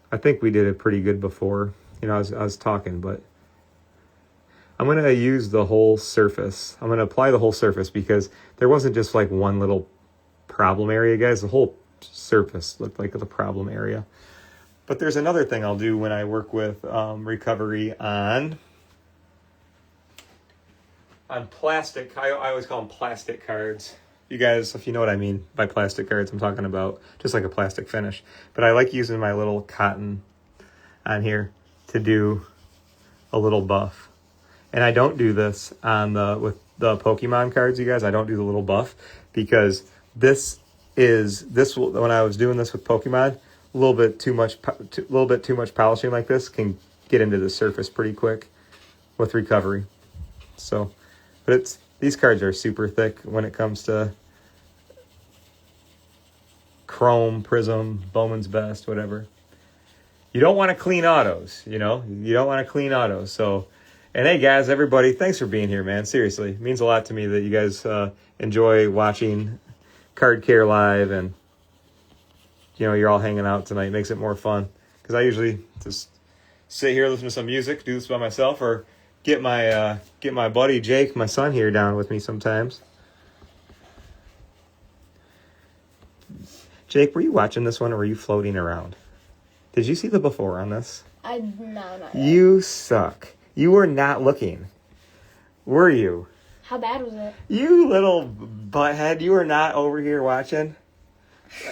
I think we did it pretty good before. I was talking, but I'm going to use the whole surface. I'm going to apply the whole surface because there wasn't just like one little problem area, guys. The whole surface looked like the problem area. But there's another thing I'll do when I work with recovery on plastic. I always call them plastic cards. You guys, if you know what I mean by plastic cards, I'm talking about just like a plastic finish. But I like using my little cotton on here to do a little buff. And I don't do this with the Pokemon cards, you guys. I don't do the little buff because when I was doing this with Pokemon, a little bit too much polishing like this can get into the surface pretty quick with recovery. So, but these cards are super thick when it comes to Chrome, Prism, Bowman's Best, whatever. You don't want to clean autos, You don't want to clean autos, so... And hey, guys, everybody, thanks for being here, man. Seriously, it means a lot to me that you guys enjoy watching Card Care Live, and you're all hanging out tonight. It makes it more fun because I usually just sit here, listen to some music, do this by myself, or get my buddy Jake, my son, here down with me sometimes. Jake, were you watching this one, or were you floating around? Did you see the before on this? No, not yet. You suck. You were not looking. Were you? How bad was it? You little butthead. You were not over here watching.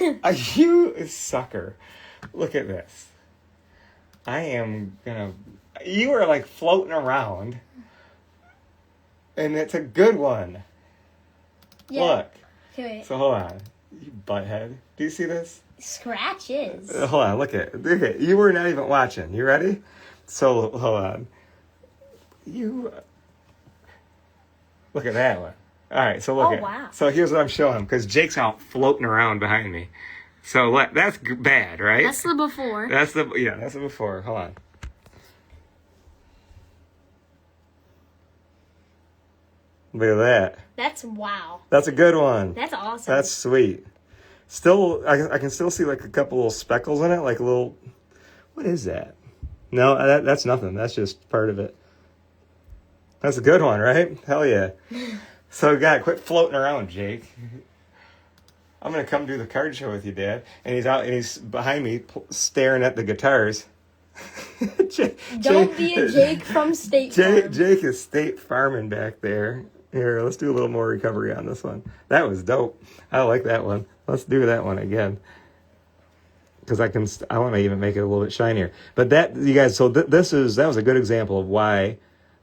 You sucker. Look at this. You were like floating around. And it's a good one. Yeah. Look. Okay. So hold on. You butthead. Do you see this? Scratches. Hold on. Look at it. You were not even watching. You ready? So hold on. Look at that one. All right, so look at. Wow. So here's what I'm showing because Jake's out floating around behind me. So that's bad, right? That's the before. That's the before. Hold on. Look at that. That's wow. That's a good one. That's awesome. That's sweet. Still, I can still see like a couple little speckles in it, like a little. What is that? No, that's nothing. That's just part of it. That's a good one, right? Hell yeah. So, God, quit floating around, Jake. I'm going to come do the card show with you, Dad. And he's out, and he's behind me staring at the guitars. Don't be a Jake from State Farm. Jake is State Farming back there. Here, let's do a little more recovery on this one. That was dope. I like that one. Let's do that one again. Because I want to even make it a little bit shinier. But that, you guys, so that was a good example of why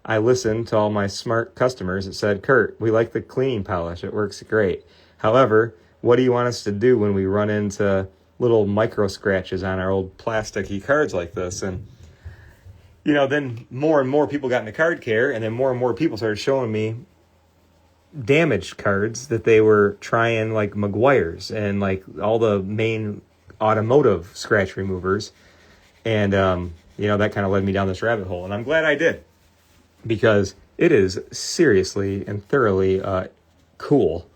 I listened to all my smart customers that said, Kurt, we like the cleaning polish. It works great. However, what do you want us to do when we run into little micro scratches on our old plasticky cards like this? And, then more and more people got into card care, and then more people started showing me damaged cards that they were trying, like Maguire's and like all the main automotive scratch removers. And, that kind of led me down this rabbit hole. And I'm glad I did, because it is seriously and thoroughly cool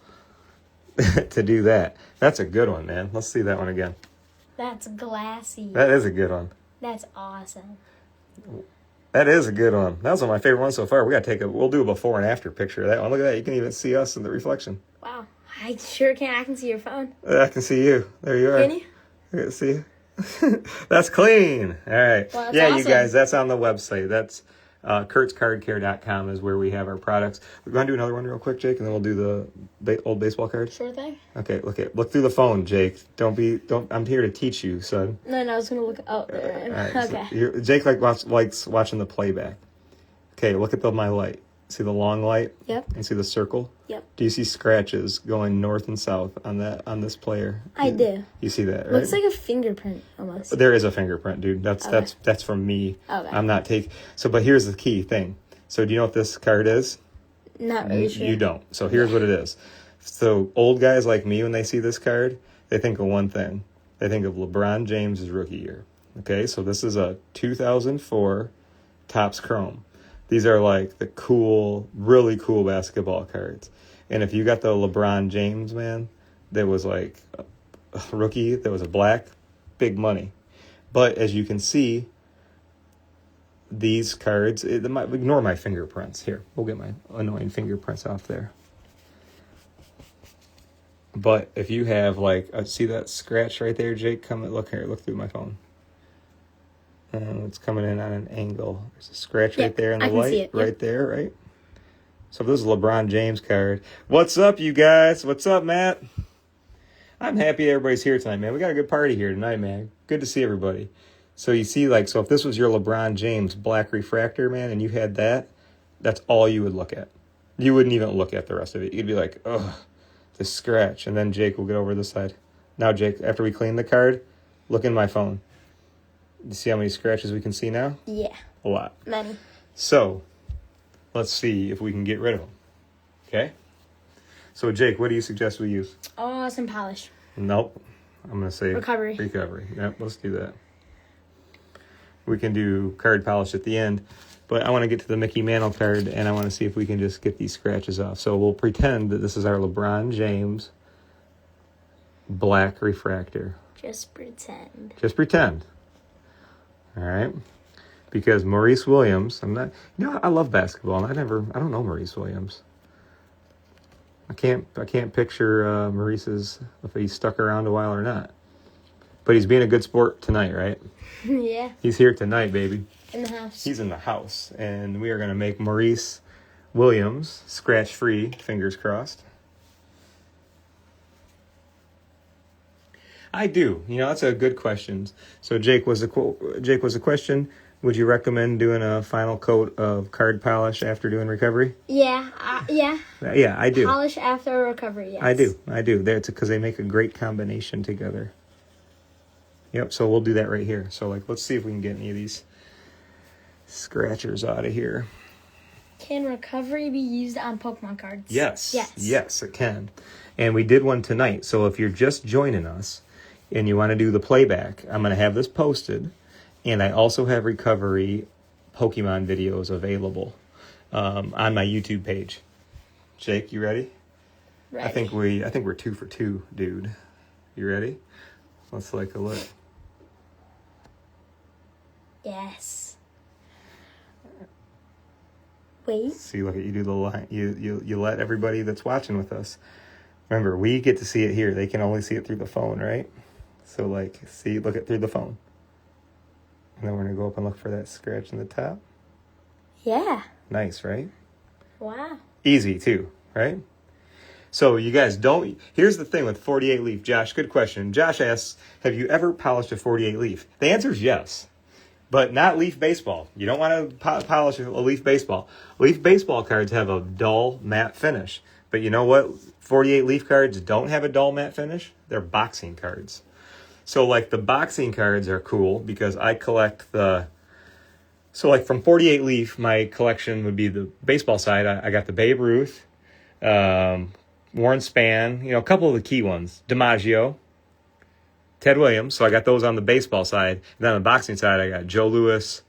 to do that. That's a good one, man. Let's see that one again. That's glassy. That is a good one. That's awesome. That is a good one. That was one of my favorite ones so far. We'll do a before and after picture of that one. Look at that. You can even see us in the reflection. Wow. I sure can. I can see your phone. I can see you. There you are. Can you? I can see you. That's clean. All right. Well, that's yeah, awesome. You guys, that's on the website. That's kurtzcardcare.com is where we have our products. We're going to do another one real quick, Jake, and then we'll do the old baseball card. Sure thing. Okay, look through the phone, Jake. I'm here to teach you, son. No, I was going to look out there. Right, okay. So Jake likes watching the playback. Okay, look at my light. See the long light? Yep. And see the circle? Yep. Do you see scratches going north and south on this player? I do. You see that, right? Looks like a fingerprint almost. There is a fingerprint, dude. That's from me. Okay. I'm not taking. So, but here's the key thing. So, do you know what this card is? Not really sure. You don't. So, here's what it is. So, old guys like me, when they see this card, they think of one thing. They think of LeBron James' rookie year. Okay, so this is a 2004 Topps Chrome. These are like the cool, really cool basketball cards. And if you got the LeBron James, man, that was like a rookie, that was a black, big money. But as you can see, these cards, ignore my fingerprints. Here, we'll get my annoying fingerprints off there. But if you have see that scratch right there, Jake? Look through my phone. It's coming in on an angle. There's a scratch right there in the light. See it. Right there, right? So this is a LeBron James card. What's up, you guys? What's up, Matt? I'm happy everybody's here tonight, man. We got a good party here tonight, man. Good to see everybody. So you see, so if this was your LeBron James black refractor, man, and you had that, that's all you would look at. You wouldn't even look at the rest of it. You'd be like, ugh, this scratch. And then Jake will get over this side. Now, Jake, after we clean the card, look in my phone. You see how many scratches we can see now? Yeah. A lot. Many. So, let's see if we can get rid of them. Okay? So, Jake, what do you suggest we use? Oh, some polish. Nope. I'm going to say... Recovery. Yep, let's do that. We can do card polish at the end. But I want to get to the Mickey Mantle card, and I want to see if we can just get these scratches off. So, we'll pretend that this is our LeBron James black refractor. Just pretend. Just pretend. All right, because Maurice Williams, I love basketball, and I don't know Maurice Williams. I can't picture Maurice's, if he stuck around a while or not. But he's being a good sport tonight, right? Yeah. He's here tonight, baby. In the house. He's in the house, and we are going to make Maurice Williams scratch-free, fingers crossed. I do. That's a good question. So Jake was a question. Would you recommend doing a final coat of card polish after doing recovery? Yeah. Yeah. Yeah, I do. Polish after recovery, yes. I do. That's because they make a great combination together. Yep, so we'll do that right here. So, let's see if we can get any of these scratchers out of here. Can recovery be used on Pokemon cards? Yes. Yes, it can. And we did one tonight. So if you're just joining us, and you want to do the playback, I'm going to have this posted, and I also have recovery Pokemon videos available on my YouTube page. Jake, you ready? Ready. I think we're 2 for 2, dude. You ready? Let's take a look. Yes. Wait. See, look at you do the line. You let everybody that's watching with us. Remember, we get to see it here. They can only see it through the phone, right? So, like, see, look it through the phone. And then we're going to go up and look for that scratch in the top. Yeah. Nice, right? Wow. Easy, too, right? So, you guys don't... Here's the thing with 48 leaf. Josh, good question. Josh asks, have you ever polished a 48 leaf? The answer is yes. But not leaf baseball. You don't want to polish a leaf baseball. Leaf baseball cards have a dull matte finish. But you know what? 48 leaf cards don't have a dull matte finish. They're boxing cards. So, like, the boxing cards are cool because I collect the... So, like, from 48 leaf, my collection would be the baseball side. I got the Babe Ruth, Warren Spahn, you know, a couple of the key ones. DiMaggio, Ted Williams. So, I got those on the baseball side. And then on the boxing side, I got Joe Louis.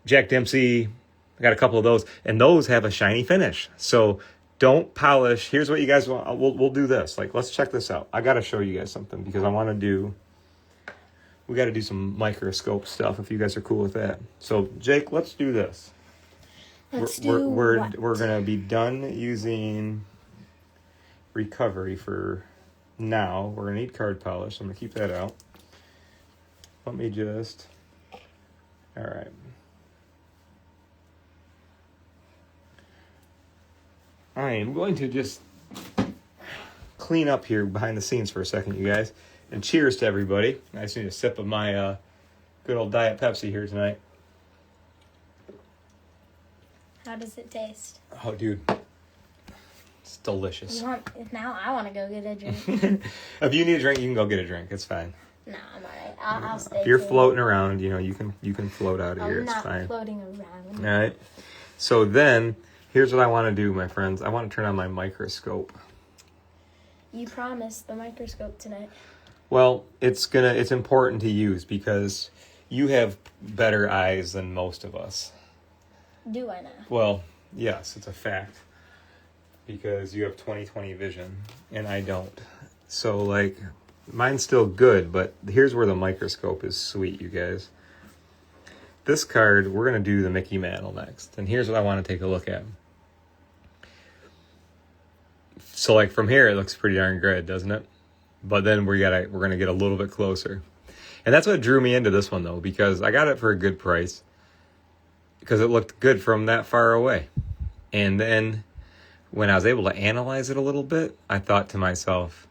Jack Dempsey. I got a couple of those. And those have a shiny finish. So... Don't polish. Here's what you guys want. We'll do this. Like, let's check this out. I got to show you guys something because we got to do some microscope stuff if you guys are cool with that. So, Jake, let's do this. We're going to be done using recovery for now. We're going to need card polish. I'm going to keep that out. Let me just... All right. I am going to just clean up here behind the scenes for a second, you guys. And cheers to everybody. I just need a sip of my good old Diet Pepsi here tonight. How does it taste? Oh, dude. It's delicious. Now I want to go get a drink. If you need a drink, you can go get a drink. It's fine. No, I'm all right. I'll stay. If you're floating around, you know, you can float out of here. It's fine. I'm not floating around. All right. So then... Here's what I want to do, my friends. I want to turn on my microscope. You promised the microscope tonight. Well, it's important to use because you have better eyes than most of us. Do I now? Well, yes, it's a fact. Because you have 20/20 vision and I don't. So, like, mine's still good, but here's where the microscope is sweet, you guys. This card, we're going to do the Mickey Mantle next. And here's what I want to take a look at. So, like, from here, it looks pretty darn good, doesn't it? But then we're going to get a little bit closer. And that's what drew me into this one, though, because I got it for a good price. Because it looked good from that far away. And then when I was able to analyze it a little bit, I thought to myself,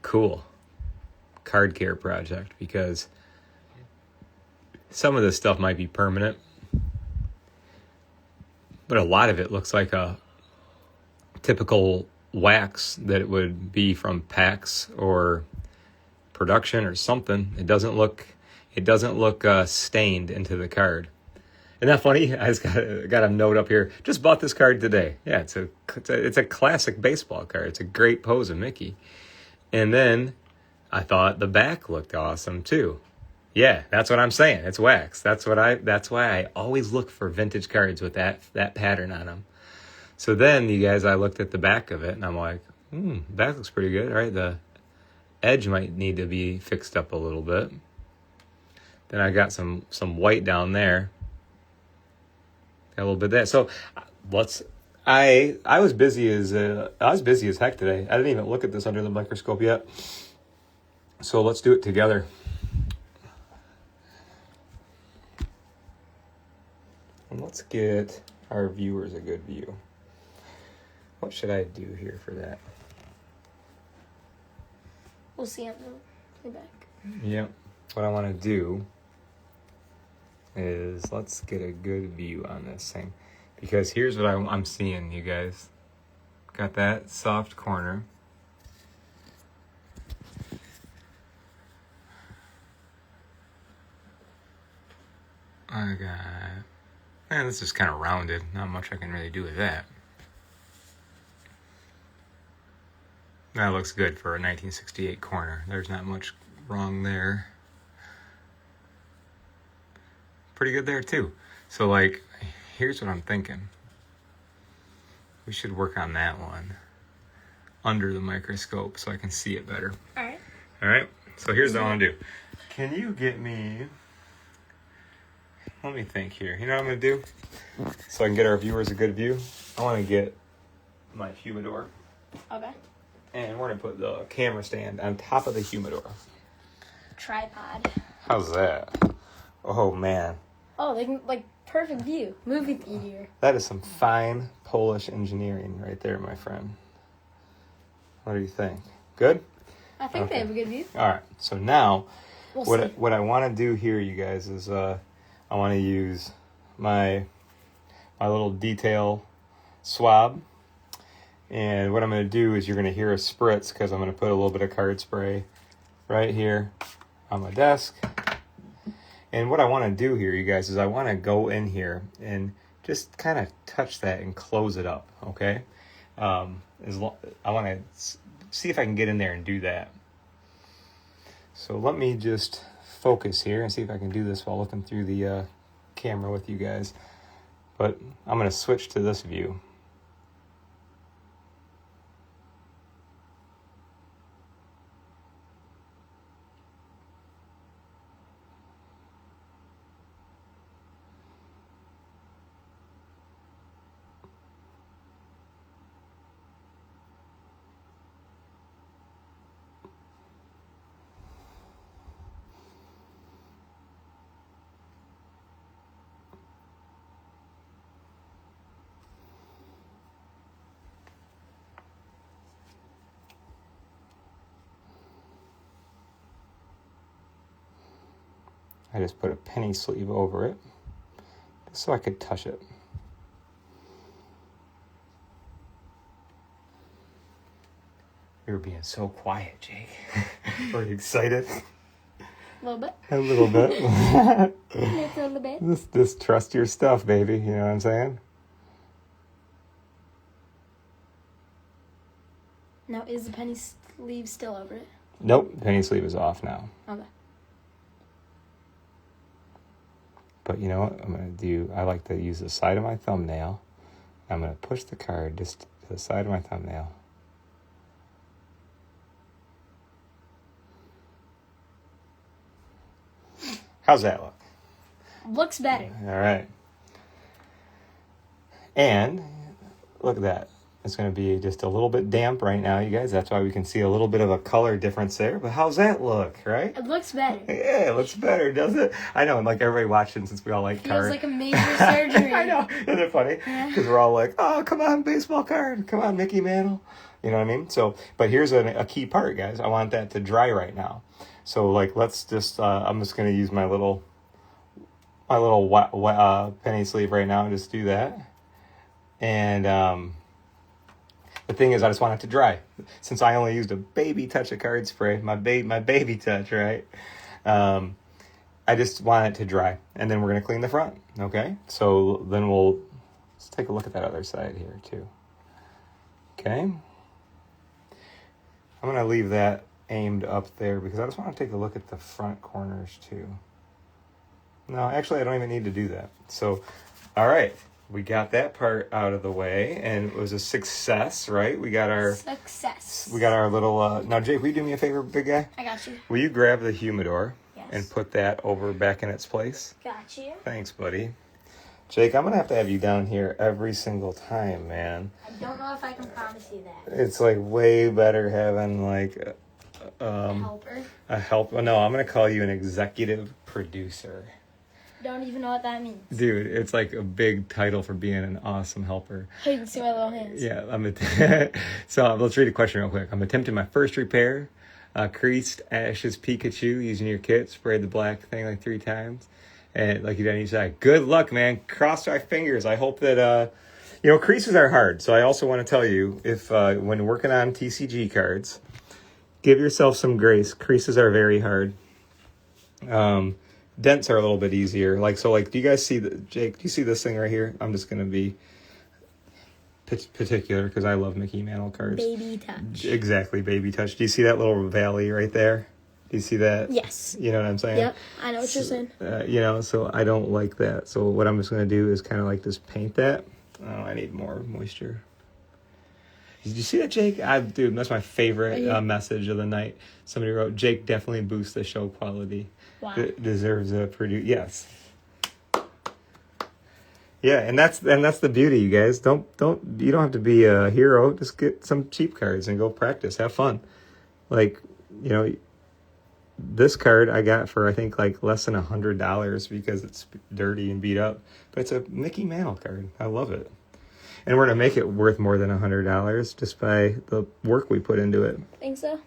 cool. Card care project. Because... some of this stuff might be permanent, but a lot of it looks like a typical wax that it would be from packs or production or something. It doesn't look stained into the card. Isn't that funny? I just got a note up here. Just bought this card today. Yeah, it's a classic baseball card. It's a great pose of Mickey. And then I thought the back looked awesome too. Yeah, that's what I'm saying. It's wax. That's why I always look for vintage cards with that pattern on them. So then, you guys, I looked at the back of it, and I'm like, that looks pretty good, right? The edge might need to be fixed up a little bit. Then I got some white down there. Got a little bit of that. So I was busy as heck today. I didn't even look at this under the microscope yet. So let's do it together. And let's get our viewers a good view. What should I do here for that? We'll see on the back. Yep. What I want to do is let's get a good view on this thing. Because here's what I'm seeing, you guys. Got that soft corner. I got... Man, this is kind of rounded. Not much I can really do with that. That looks good for a 1968 corner. There's not much wrong there. Pretty good there, too. So, like, here's what I'm thinking. We should work on that one under the microscope so I can see it better. All right. All right. So here's what I want to do. Can you get me... Let me think here. You know what I'm going to do? So I can get our viewers a good view. I want to get my humidor. Okay. And we're going to put the camera stand on top of the humidor. Tripod. How's that? Oh, man. Oh, they can, like, perfect view. Movie theater. That is some fine Polish engineering right there, my friend. What do you think? Good? I think they have a good view. All right. So now, We'll see. what I want to do here, you guys, is I want to use my little detail swab. And what I'm going to do is you're going to hear a spritz because I'm going to put a little bit of card spray right here on my desk. And what I want to do here, you guys, is I want to go in here and just kind of touch that and close it up, okay? I want to see if I can get in there and do that. So let me just focus here and see if I can do this while looking through the camera with you guys. But I'm going to switch to this view. I just put a penny sleeve over it just so I could touch it. You're being so quiet, Jake. Are you excited? A little bit. A little bit. A little bit. Just trust your stuff, baby. You know what I'm saying? Now, is the penny sleeve still over it? Nope, penny sleeve is off now. Okay. But you know what I'm going to do? I like to use the side of my thumbnail. I'm going to push the card just to the side of my thumbnail. How's that look? Looks better. All right. And look at that. It's going to be just a little bit damp right now, you guys. That's why we can see a little bit of a color difference there. But how's that look, right? It looks better. Yeah, it looks better, doesn't it? I know, and like everybody watching, since we all like cards. Feels like a major surgery. I know. Isn't it funny? Because we're all like, oh, come on, baseball card. Come on, Mickey Mantle. You know what I mean? So, but here's a key part, guys. I want that to dry right now. So, like, let's just, I'm just going to use my little penny sleeve right now and just do that. And the thing is, I just want it to dry. Since I only used a baby touch of card spray, my baby touch, right? I just want it to dry. And then we're going to clean the front, okay? So then let's take a look at that other side here, too. Okay? I'm going to leave that aimed up there because I just want to take a look at the front corners, too. No, actually, I don't even need to do that. So, all right. We got that part out of the way, and it was a success, right? We got our... Success. We got our little... Now, Jake, will you do me a favor, big guy? I got you. Will you grab the humidor Yes. and put that over back in its place? Got you. Thanks, buddy. Jake, I'm going to have you down here every single time, man. I don't know if I can promise you that. It's, like, way better having, like... A helper. A helper. No, I'm going to call you an executive producer. Don't even know what that means. Dude, it's like a big title for being an awesome helper. Hey, you can see my little hands. Yeah, so let's read a question real quick. I'm attempting my first repair. Creased Ash's Pikachu using your kit. Sprayed the black thing like 3 times. And like you did on each side. Good luck, man. Cross our fingers. I hope that, creases are hard. So I also want to tell you, if when working on TCG cards, give yourself some grace. Creases are very hard. Dents are a little bit easier. Do you guys see Jake, do you see this thing right here? I'm just going to be particular because I love Mickey Mantle cards. Baby touch. Exactly, baby touch. Do you see that little valley right there? Do you see that? Yes. You know what I'm saying? Yep, I know what you're saying. So I don't like that. So what I'm just going to do is kind of like just paint that. Oh, I need more moisture. Did you see that, Jake? Dude, that's my favorite message of the night. Somebody wrote, Jake definitely boosts the show quality. Wow. Deserves a yes. Yeah, and that's the beauty, you guys. You don't have to be a hero. Just get some cheap cards and go practice. Have fun. Like, you know, this card I got for I think like less than $100 because it's dirty and beat up. But it's a Mickey Mantle card. I love it. And we're gonna make it worth more than $100 just by the work we put into it. Think so?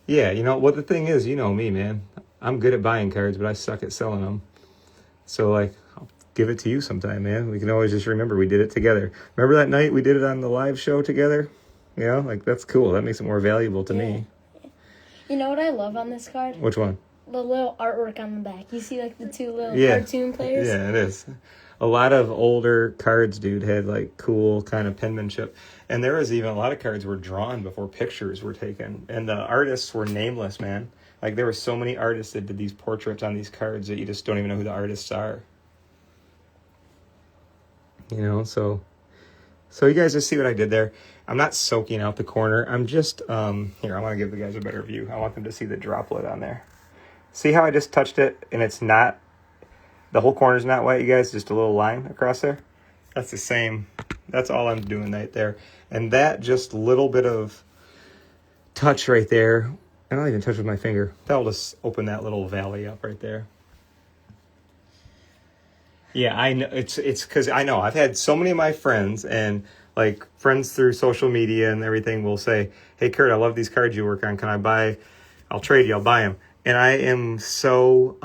Yeah, you know what the thing is, you know me, man. I'm good at buying cards, but I suck at selling them. So like, I'll give it to you sometime, man. We can always just remember we did it together. Remember that night we did it on the live show together? You know, like that's cool. That makes it more valuable to me. Yeah. You know what I love on this card? Which one? The little artwork on the back. You see like the two little cartoon players? Yeah, it is. A lot of older cards, dude, had like cool kind of penmanship. And there was even a lot of cards were drawn before pictures were taken. And the artists were nameless, man. Like there were so many artists that did these portraits on these cards that you just don't even know who the artists are. You know, so you guys just see what I did there. I'm not soaking out the corner. I'm just, here, I want to give the guys a better view. I want them to see the droplet on there. See how I just touched it and it's not, the whole corner's not white, you guys, just a little line across there. That's the same, that's all I'm doing right there. And that just little bit of touch right there, I don't even touch with my finger. That'll just open that little valley up right there. Yeah, I know, it's because I know I've had so many of my friends and like friends through social media and everything will say, hey, Kurt, I love these cards you work on. Can I buy, I'll trade you, I'll buy them. And I am so,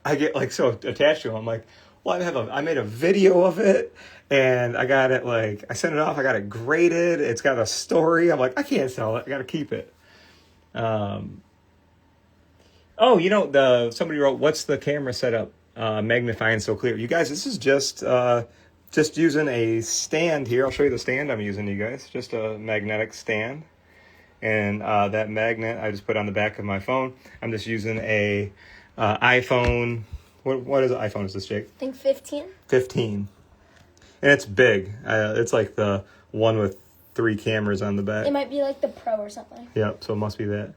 I get like so attached to them. I'm like, well, I made a video of it and I got it like, I sent it off. I got it graded. It's got a story. I'm like, I can't sell it. I got to keep it. Oh, you know, somebody wrote, what's the camera setup? Magnifying so clear. You guys, this is just using a stand here. I'll show you the stand I'm using, you guys. Just a magnetic stand. And that magnet I just put on the back of my phone. I'm just using a iPhone. What is iPhone is this, Jake? I think 15. 15. And it's big. It's like the one with 3 cameras on the back. It might be like the Pro or something. Yep, so it must be that.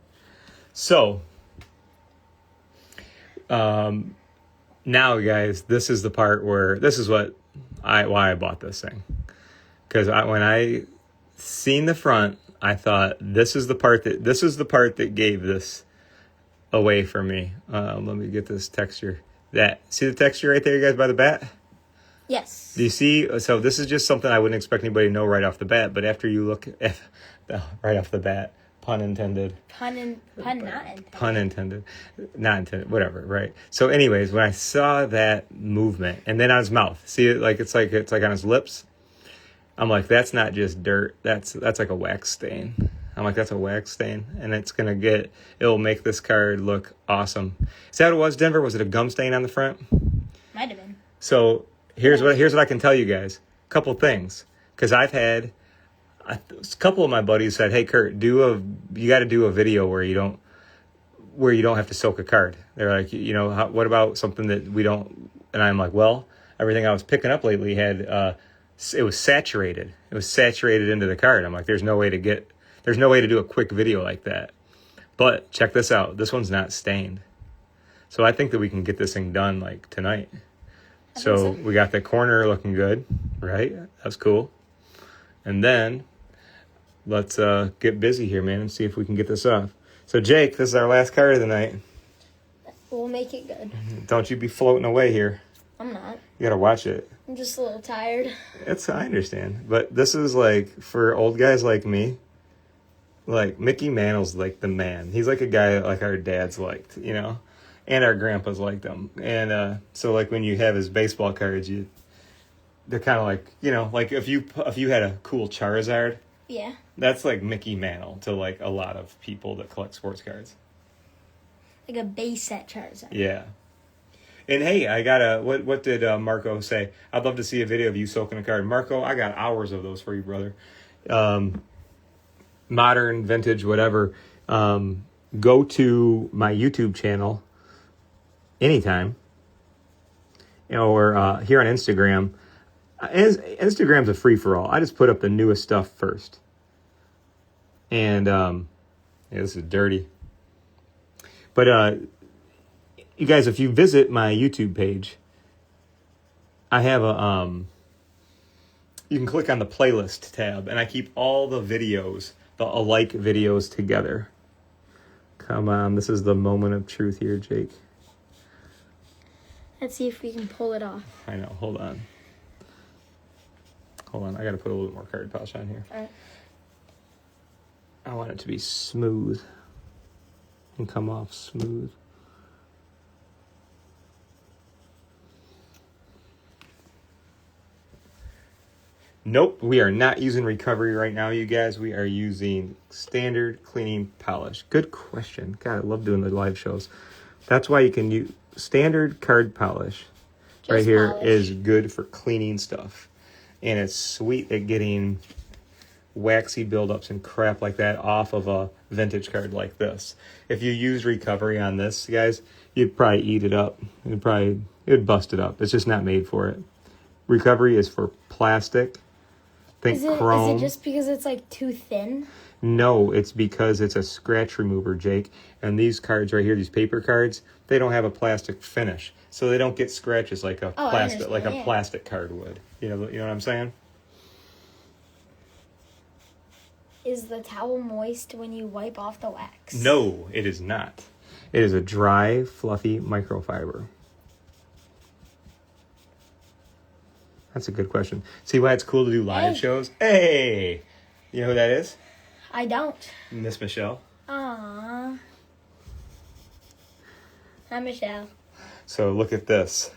So, now, guys, this is the part where this is why I bought this thing. Because when I seen the front, I thought this is the part that gave this away for me. Let me get this texture. See the texture right there, you guys, by the bat? Yes. Do you see? So this is just something I wouldn't expect anybody to know right off the bat. But after you look at right off the bat, pun intended. Pun not intended. Pun intended. Not intended. Whatever, right? So anyways, when I saw that movement, and then on his mouth, see it it's like on his lips. I'm like, that's not just dirt. That's like a wax stain. I'm like, that's a wax stain, and it'll make this card look awesome. Is that what it was, Denver? Was it a gum stain on the front? Might have been. So here's what I can tell you guys. A couple things, because I've had a couple of my buddies said, hey, Kurt, you got to do a video where you don't have to soak a card. They're like, what about something that we don't? And I'm like, well, everything I was picking up lately had it was saturated. It was saturated into the card. I'm like, there's no way to do a quick video like that. But check this out. This one's not stained. So I think that we can get this thing done like tonight. So we got the corner looking good, right? That's cool. And then let's get busy here, man, and see if we can get this off. So Jake, this is our last card of the night. We'll make it good. Don't you be floating away here. I'm not. You gotta watch it. I'm just a little tired. I understand. But this is like, for old guys like me, like Mickey Mantle's like the man. He's like a guy that like our dads liked, and our grandpas liked him. And so like when you have his baseball cards, they're kind of like, like if you had a cool Charizard, yeah, that's like Mickey Mantle to like a lot of people that collect sports cards. Like a base set Charizard. Yeah. And hey, I got what did Marco say? I'd love to see a video of you soaking a card. Marco, I got hours of those for you, brother. Modern, vintage, whatever. Go to my YouTube channel anytime. Or here on Instagram. Instagram's a free-for-all. I just put up the newest stuff first. And, yeah, this is dirty. But, you guys, if you visit my YouTube page, I have you can click on the playlist tab, and I keep all the videos, the alike videos together. Come on, this is the moment of truth here, Jake. Let's see if we can pull it off. I know, hold on. I gotta put a little bit more card polish on here. All right. I want it to be smooth and come off smooth. Nope, we are not using recovery right now, you guys. We are using standard cleaning polish. Good question. God, I love doing the live shows. That's why you can use standard card polish. Just right here polish. is good for cleaning stuff. And it's sweet at getting waxy buildups and crap like that off of a vintage card like this. If you use recovery on this, guys, you'd probably eat it up. It'd bust it up. It's just not made for it. Recovery is for plastic. Think chrome. Is it just because it's like too thin? No, it's because it's a scratch remover, Jake. And these cards right here, these paper cards, they don't have a plastic finish, so they don't get scratches like a plastic card would. You know what I'm saying? Is the towel moist when you wipe off the wax? No, it is not. It is a dry, fluffy microfiber. That's a good question. See why it's cool to do live shows? Hey! You know who that is? I don't. Miss Michelle. Aww. Hi, Michelle. So look at this.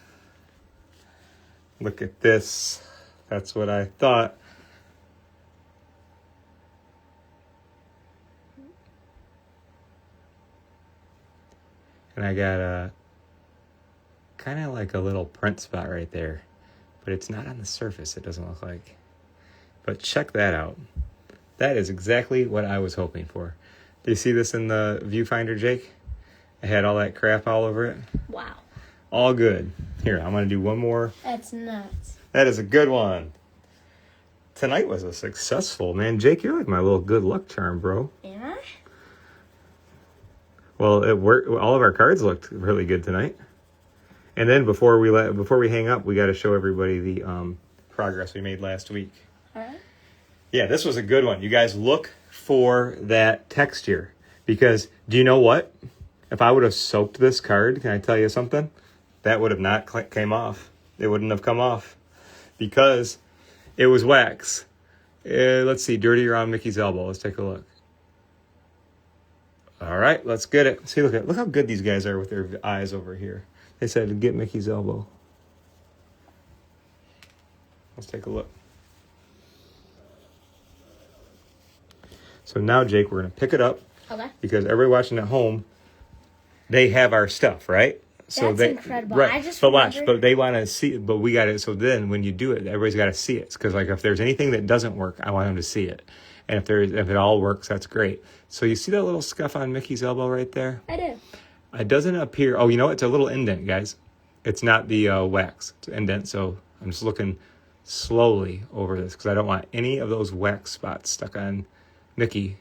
Look at this. That's what I thought. And I got a kind of like a little print spot right there. But it's not on the surface, it doesn't look like. But check that out. That is exactly what I was hoping for. Do you see this in the viewfinder, Jake? I had all that crap all over it. Wow. All good. Here, I'm going to do one more. That's nuts. That is a good one. Tonight was a successful, man. Jake, you're like my little good luck charm, bro. Am I? Well, it worked. All of our cards looked really good tonight. And then before we hang up, we got to show everybody the progress we made last week. All right. Yeah, this was a good one. You guys look for that texture. Because do you know what? If I would have soaked this card, can I tell you something? That would have not came off. It wouldn't have come off. Because it was wax. Let's see, dirty around Mickey's elbow. Let's take a look. All right, let's get it. See, look how good these guys are with their eyes over here. They said, get Mickey's elbow. Let's take a look. So now, Jake, we're going to pick it up. Okay. Because everybody watching at home, they have our stuff, right? So That's incredible. Right. I just but remember... watch, but they want to see it. But we got it. So then when you do it, everybody's got to see it. Because like if there's anything that doesn't work, I want them to see it. And if it all works, that's great. So you see that little scuff on Mickey's elbow right there? I do. It doesn't appear. Oh, you know, it's a little indent, guys. It's not the wax. It's an indent. So I'm just looking slowly over this because I don't want any of those wax spots stuck on Mickey.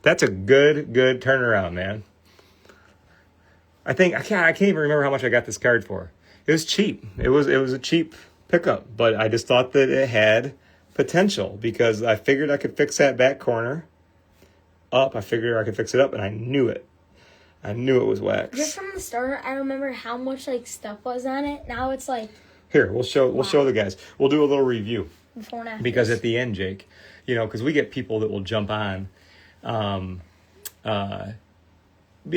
That's a good turnaround, man. I can't even remember how much I got this card for. It was cheap. It was a cheap pickup, but I just thought that it had potential because I figured I could fix that back corner up. I figured I could fix it up, and I knew it. I knew it was wax. Just from the start, I remember how much like stuff was on it. Now it's like here. We'll show the guys. We'll do a little review before and after. Because at the end, Jake, because we get people that will jump on, in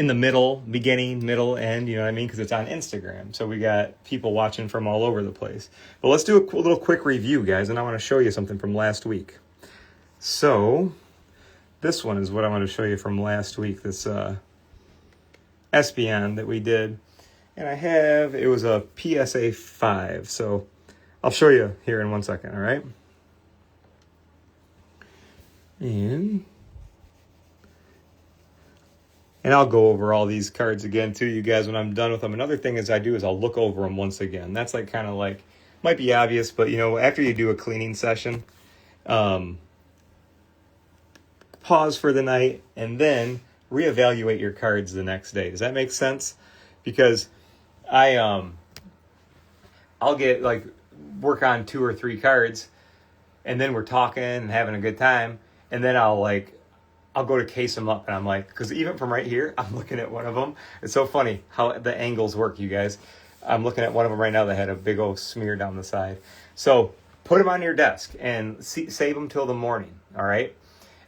the middle, beginning, middle, end. You know what I mean? Because it's on Instagram, so we got people watching from all over the place. But let's do a little quick review, guys, and I want to show you something from last week. So this one is what I want to show you from last week. This Espeon that we did, and it was a PSA 5, so I'll show you here in 1 second, all right? And I'll go over all these cards again too, you guys, when I'm done with them. Another thing I'll look over them once again. That's like kind of like might be obvious, but, after you do a cleaning session, pause for the night and then reevaluate your cards the next day. Does that make sense? Because I'll get work on 2 or 3 cards, and then we're talking and having a good time, and then I'll go to case them up, and I'm like, because even from right here, I'm looking at one of them. It's so funny how the angles work, you guys. I'm looking at one of them right now that had a big old smear down the side. So put them on your desk and save them till the morning, all right?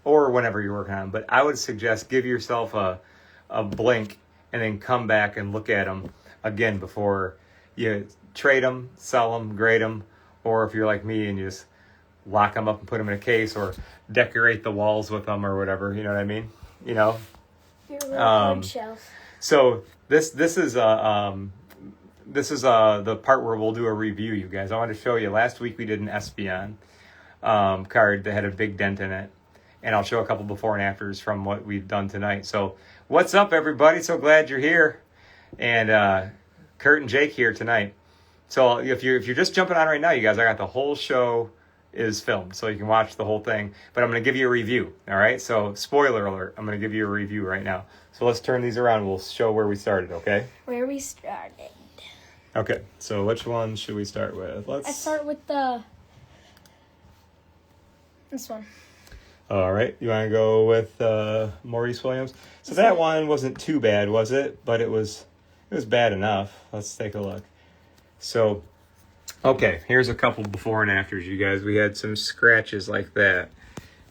Or whenever you're working on them. But I would suggest give yourself a blink and then come back and look at them again before you trade them, sell them, grade them, or if you're like me and you just lock them up and put them in a case or decorate the walls with them or whatever, you know what I mean? Your little shelf. So this is the part where we'll do a review, you guys. I want to show you. Last week we did an Espeon card that had a big dent in it. And I'll show a couple before and afters from what we've done tonight. So what's up, everybody? So glad you're here. And Kurt and Jake here tonight. So if you're just jumping on right now, you guys, I got the whole show is filmed. So you can watch the whole thing. But I'm going to give you a review. All right? So spoiler alert. I'm going to give you a review right now. So let's turn these around. We'll show where we started, okay? Where we started. Okay. So which one should we start with? I start with this one. All right, you want to go with Maurice Williams? So that one wasn't too bad, was it? But it was bad enough. Let's take a look. So, okay, here's a couple before and afters, you guys. We had some scratches like that,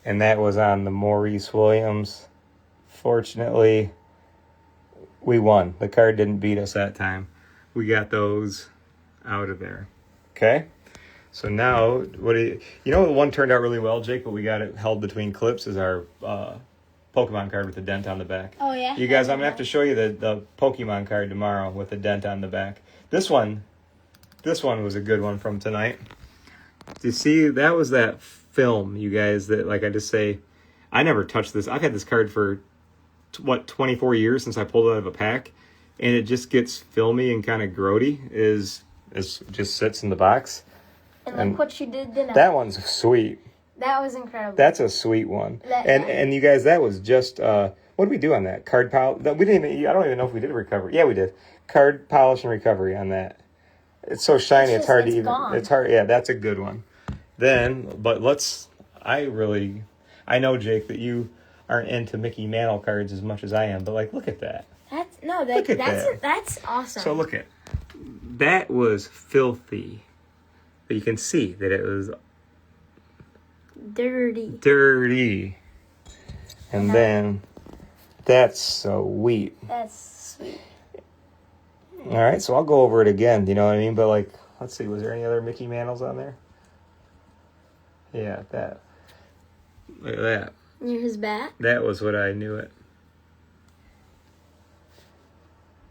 and that was on the Maurice Williams. Fortunately, we won. The card didn't beat us that time. We got those out of there. Okay? So now, the one turned out really well, Jake, but we got it held between clips is our Pokemon card with the dent on the back. Oh, yeah? You guys, I'm going to have to show you the Pokemon card tomorrow with the dent on the back. This one was a good one from tonight. Do you see, that was that film, you guys, that, I just say, I never touched this. I've had this card for, 24 years since I pulled it out of a pack, and it just gets filmy and kind of grody. It just sits in the box. And look what you did tonight. That one's sweet. That was incredible. That's a sweet one. And you guys, that was just what did we do on that? Card polish. We didn't even. I don't even know if we did a recovery. Yeah, we did. Card polish and recovery on that. It's so shiny. It's hard to even. Gone. It's hard. Yeah, that's a good one. I know, Jake, that you aren't into Mickey Mantle cards as much as I am, but look at that. That's awesome. So look at that. Was filthy. But you can see that it was dirty. And then that's sweet. That's sweet. All right, so I'll go over it again, you know what I mean? But let's see, was there any other Mickey Mantles on there? Yeah, that. Look at that. Near his back? That was what I knew it.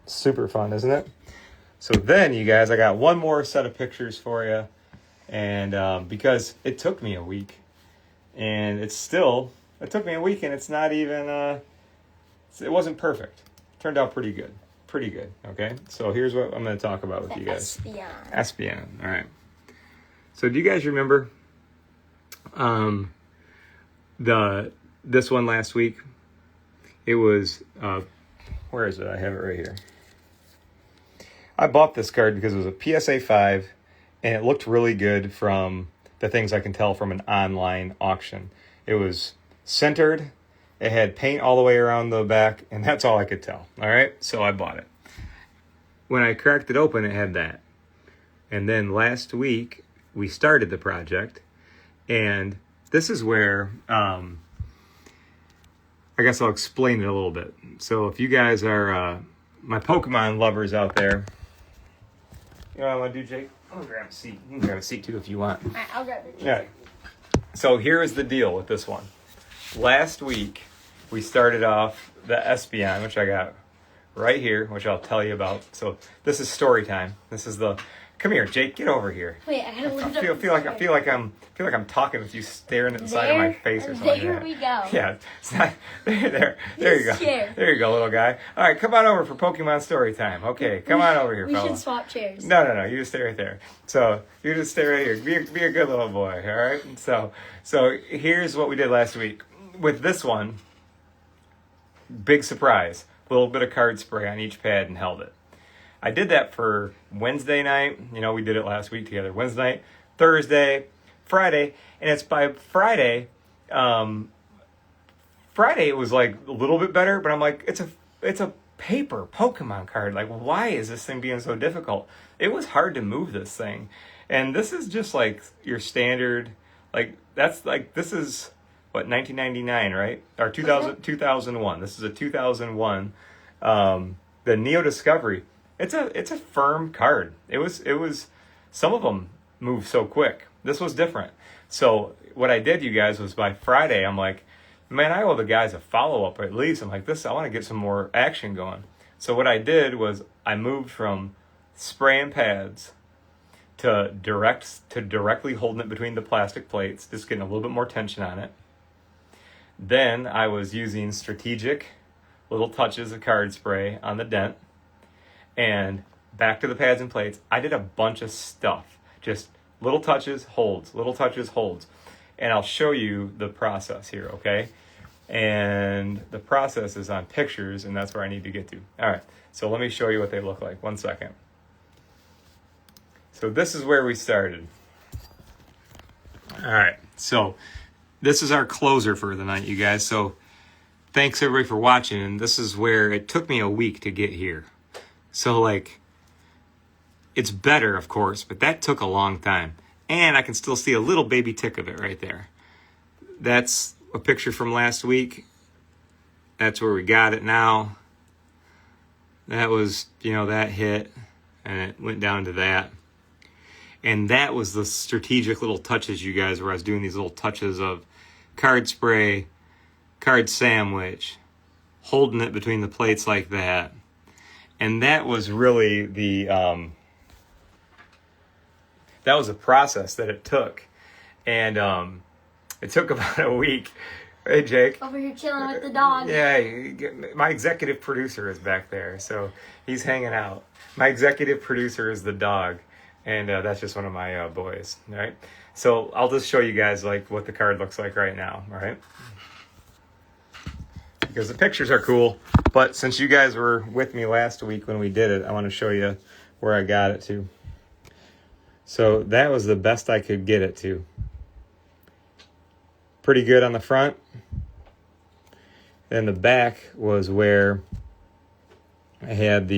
Super fun, isn't it? So then, you guys, I got one more set of pictures for you. And because it took me a week, and it took me a week, and it's not even, it wasn't perfect. It turned out pretty good. Okay? So here's what I'm going to talk about with you guys. Espeon. All right. So do you guys remember this one last week? It was, where is it? I have it right here. I bought this card because it was a PSA 5, and it looked really good from the things I can tell from an online auction. It was centered. It had paint all the way around the back, and that's all I could tell. All right? So I bought it. When I cracked it open, it had that. And then last week, we started the project, and this is where, I guess I'll explain it a little bit. So if you guys are my Pokemon lovers out there, you know what I want to do, Jake? I'm going to grab a seat. You can grab a seat, too, if you want. All right, I'll grab it. Yeah. So here is the deal with this one. Last week, we started off the Espeon, which I got right here, which I'll tell you about. So this is story time. This is the Come here, Jake. Get over here. Wait, I gotta lift I up feel like I'm talking with you staring at the side of my face or something. There we go. Yeah, it's not there you go. Chair. There you go, little guy. All right, come on over for Pokemon story time. Okay, come on over here, We fella. should swap chairs. No. You just stay right there. So you just stay right here. Be a good little boy. All right. So here's what we did last week with this one. Big surprise. A little bit of card spray on each pad and held it. I did that for Wednesday night. You know, we did it last week together. Wednesday night, Thursday, Friday, and it's by Friday. Friday it was like a little bit better, but I'm like, it's a paper Pokemon card. Like, why is this thing being so difficult? It was hard to move this thing, and this is just like your standard. Like this is what 1999, right? Or 2001. This is a 2001. The Neo Discovery. It's a firm card. It was some of them move so quick. This was different. So what I did, you guys, was by Friday, I'm like, man, I owe the guys a follow-up at least. I'm like, I want to get some more action going. So what I did was I moved from spraying pads to directly holding it between the plastic plates, just getting a little bit more tension on it. Then I was using strategic little touches of card spray on the dent. And back to the pads and plates, I did a bunch of stuff. Just little touches, holds, little touches, holds. And I'll show you the process here, okay? And the process is on pictures, and that's where I need to get to. All right, so let me show you what they look like. 1 second. So this is where we started. All right, so this is our closer for the night, you guys. So thanks, everybody, for watching. And this is where it took me a week to get here. So, like, it's better, of course, but that took a long time. And I can still see a little baby tick of it right there. That's a picture from last week. That's where we got it now. That was, that hit, and it went down to that. And that was the strategic little touches, you guys, where I was doing these little touches of card spray, card sandwich, holding it between the plates like that. And that was really that was a process that it took. And it took about a week. Hey, Jake. Over here chilling with the dog. Yeah, my executive producer is back there, so he's hanging out. My executive producer is the dog, and that's just one of my boys, all right? So I'll just show you guys, like, what the card looks like right now, all right? Because the pictures are cool, but since you guys were with me last week when we did it, I want to show you where I got it to. So that was the best I could get it to. Pretty good on the front. Then the back was where I had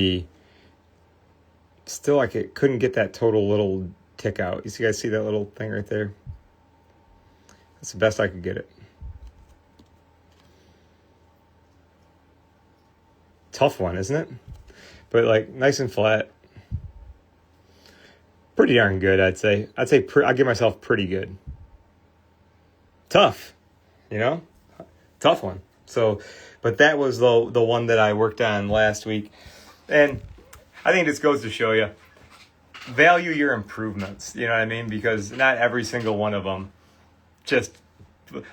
still like it couldn't get that total little tick out. You guys see that little thing right there? That's the best I could get it. Tough one, isn't it? But like nice and flat. Pretty darn good, I'd say. I'd give myself pretty good. Tough, tough one. So, but that was the one that I worked on last week. And I think this goes to show you, value your improvements, you know what I mean? Because not every single one of them just,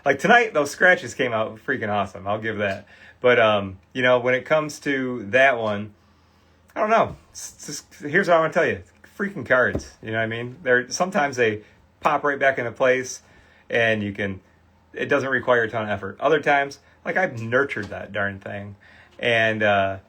like tonight, those scratches came out freaking awesome. I'll give that. But, when it comes to that one, I don't know. Here's what I want to tell you. Freaking cards, you know what I mean? Sometimes they pop right back into place, and it doesn't require a ton of effort. Other times, like I've nurtured that darn thing, and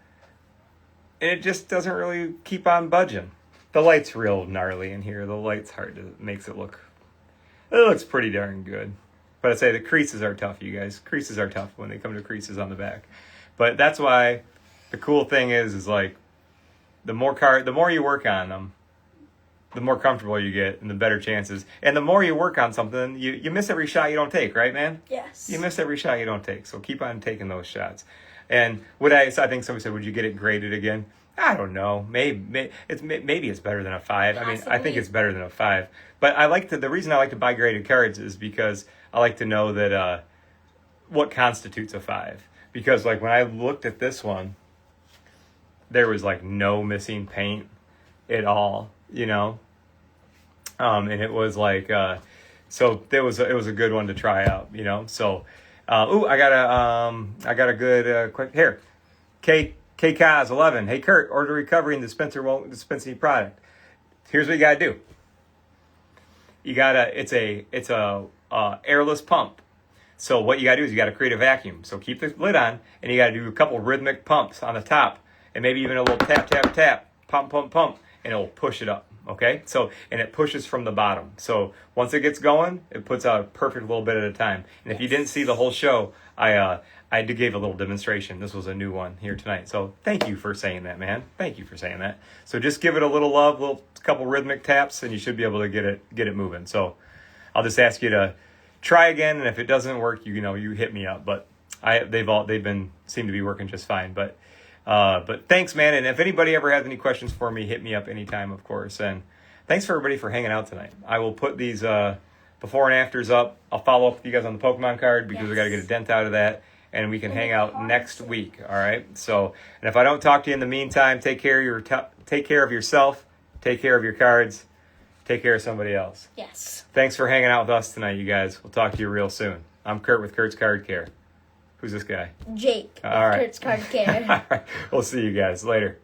it just doesn't really keep on budging. The light's real gnarly in here. The light's makes it looks pretty darn good. But I'd say the creases are tough, you guys. Creases are tough when they come to creases on the back. But that's why the cool thing is like the more you work on them, the more comfortable you get and the better chances. And the more you work on something, you miss every shot you don't take, right, man? Yes. You miss every shot you don't take. So keep on taking those shots. And I think somebody said, would you get it graded again? I don't know. Maybe it's better than a 5. Possibly. I mean, I think it's better than a 5. But the reason I like to buy graded cards is because I like to know that what constitutes a 5. Because like when I looked at this one, there was like no missing paint at all, And it was like, so it was a good one to try out, you know. So, I got a good quick here. Kaz 11. Hey Kurt, order recovery and dispenser won't dispense any product. Here's what you gotta do. It's a airless pump. So what you gotta do is you gotta create a vacuum. So keep the lid on, and you gotta do a couple rhythmic pumps on the top, and maybe even a little tap, tap, tap, pump, pump, pump, and it'll push it up. Okay, so and it pushes from the bottom. So once it gets going, it puts out a perfect little bit at a time. And if you didn't see the whole show, I gave a little demonstration. This was a new one here tonight. So thank you for saying that, man. Thank you for saying that. So just give it a little love, little couple rhythmic taps, and you should be able to get it moving. So I'll just ask you to try again, and if it doesn't work, you hit me up. But seem to be working just fine. But thanks, man. And if anybody ever has any questions for me, hit me up anytime, of course. And thanks for everybody for hanging out tonight. I will put these before and afters up. I'll follow up with you guys on the Pokemon card because we got to get a dent out of that. And we can hang out next week, all right? So, and if I don't talk to you in the meantime, take care of yourself, take care of your cards, take care of somebody else. Yes. Thanks for hanging out with us tonight, you guys. We'll talk to you real soon. I'm Kurt with Kurt's Card Care. Who's this guy? Jake. All right. Kurt's Card Care. All right. We'll see you guys later.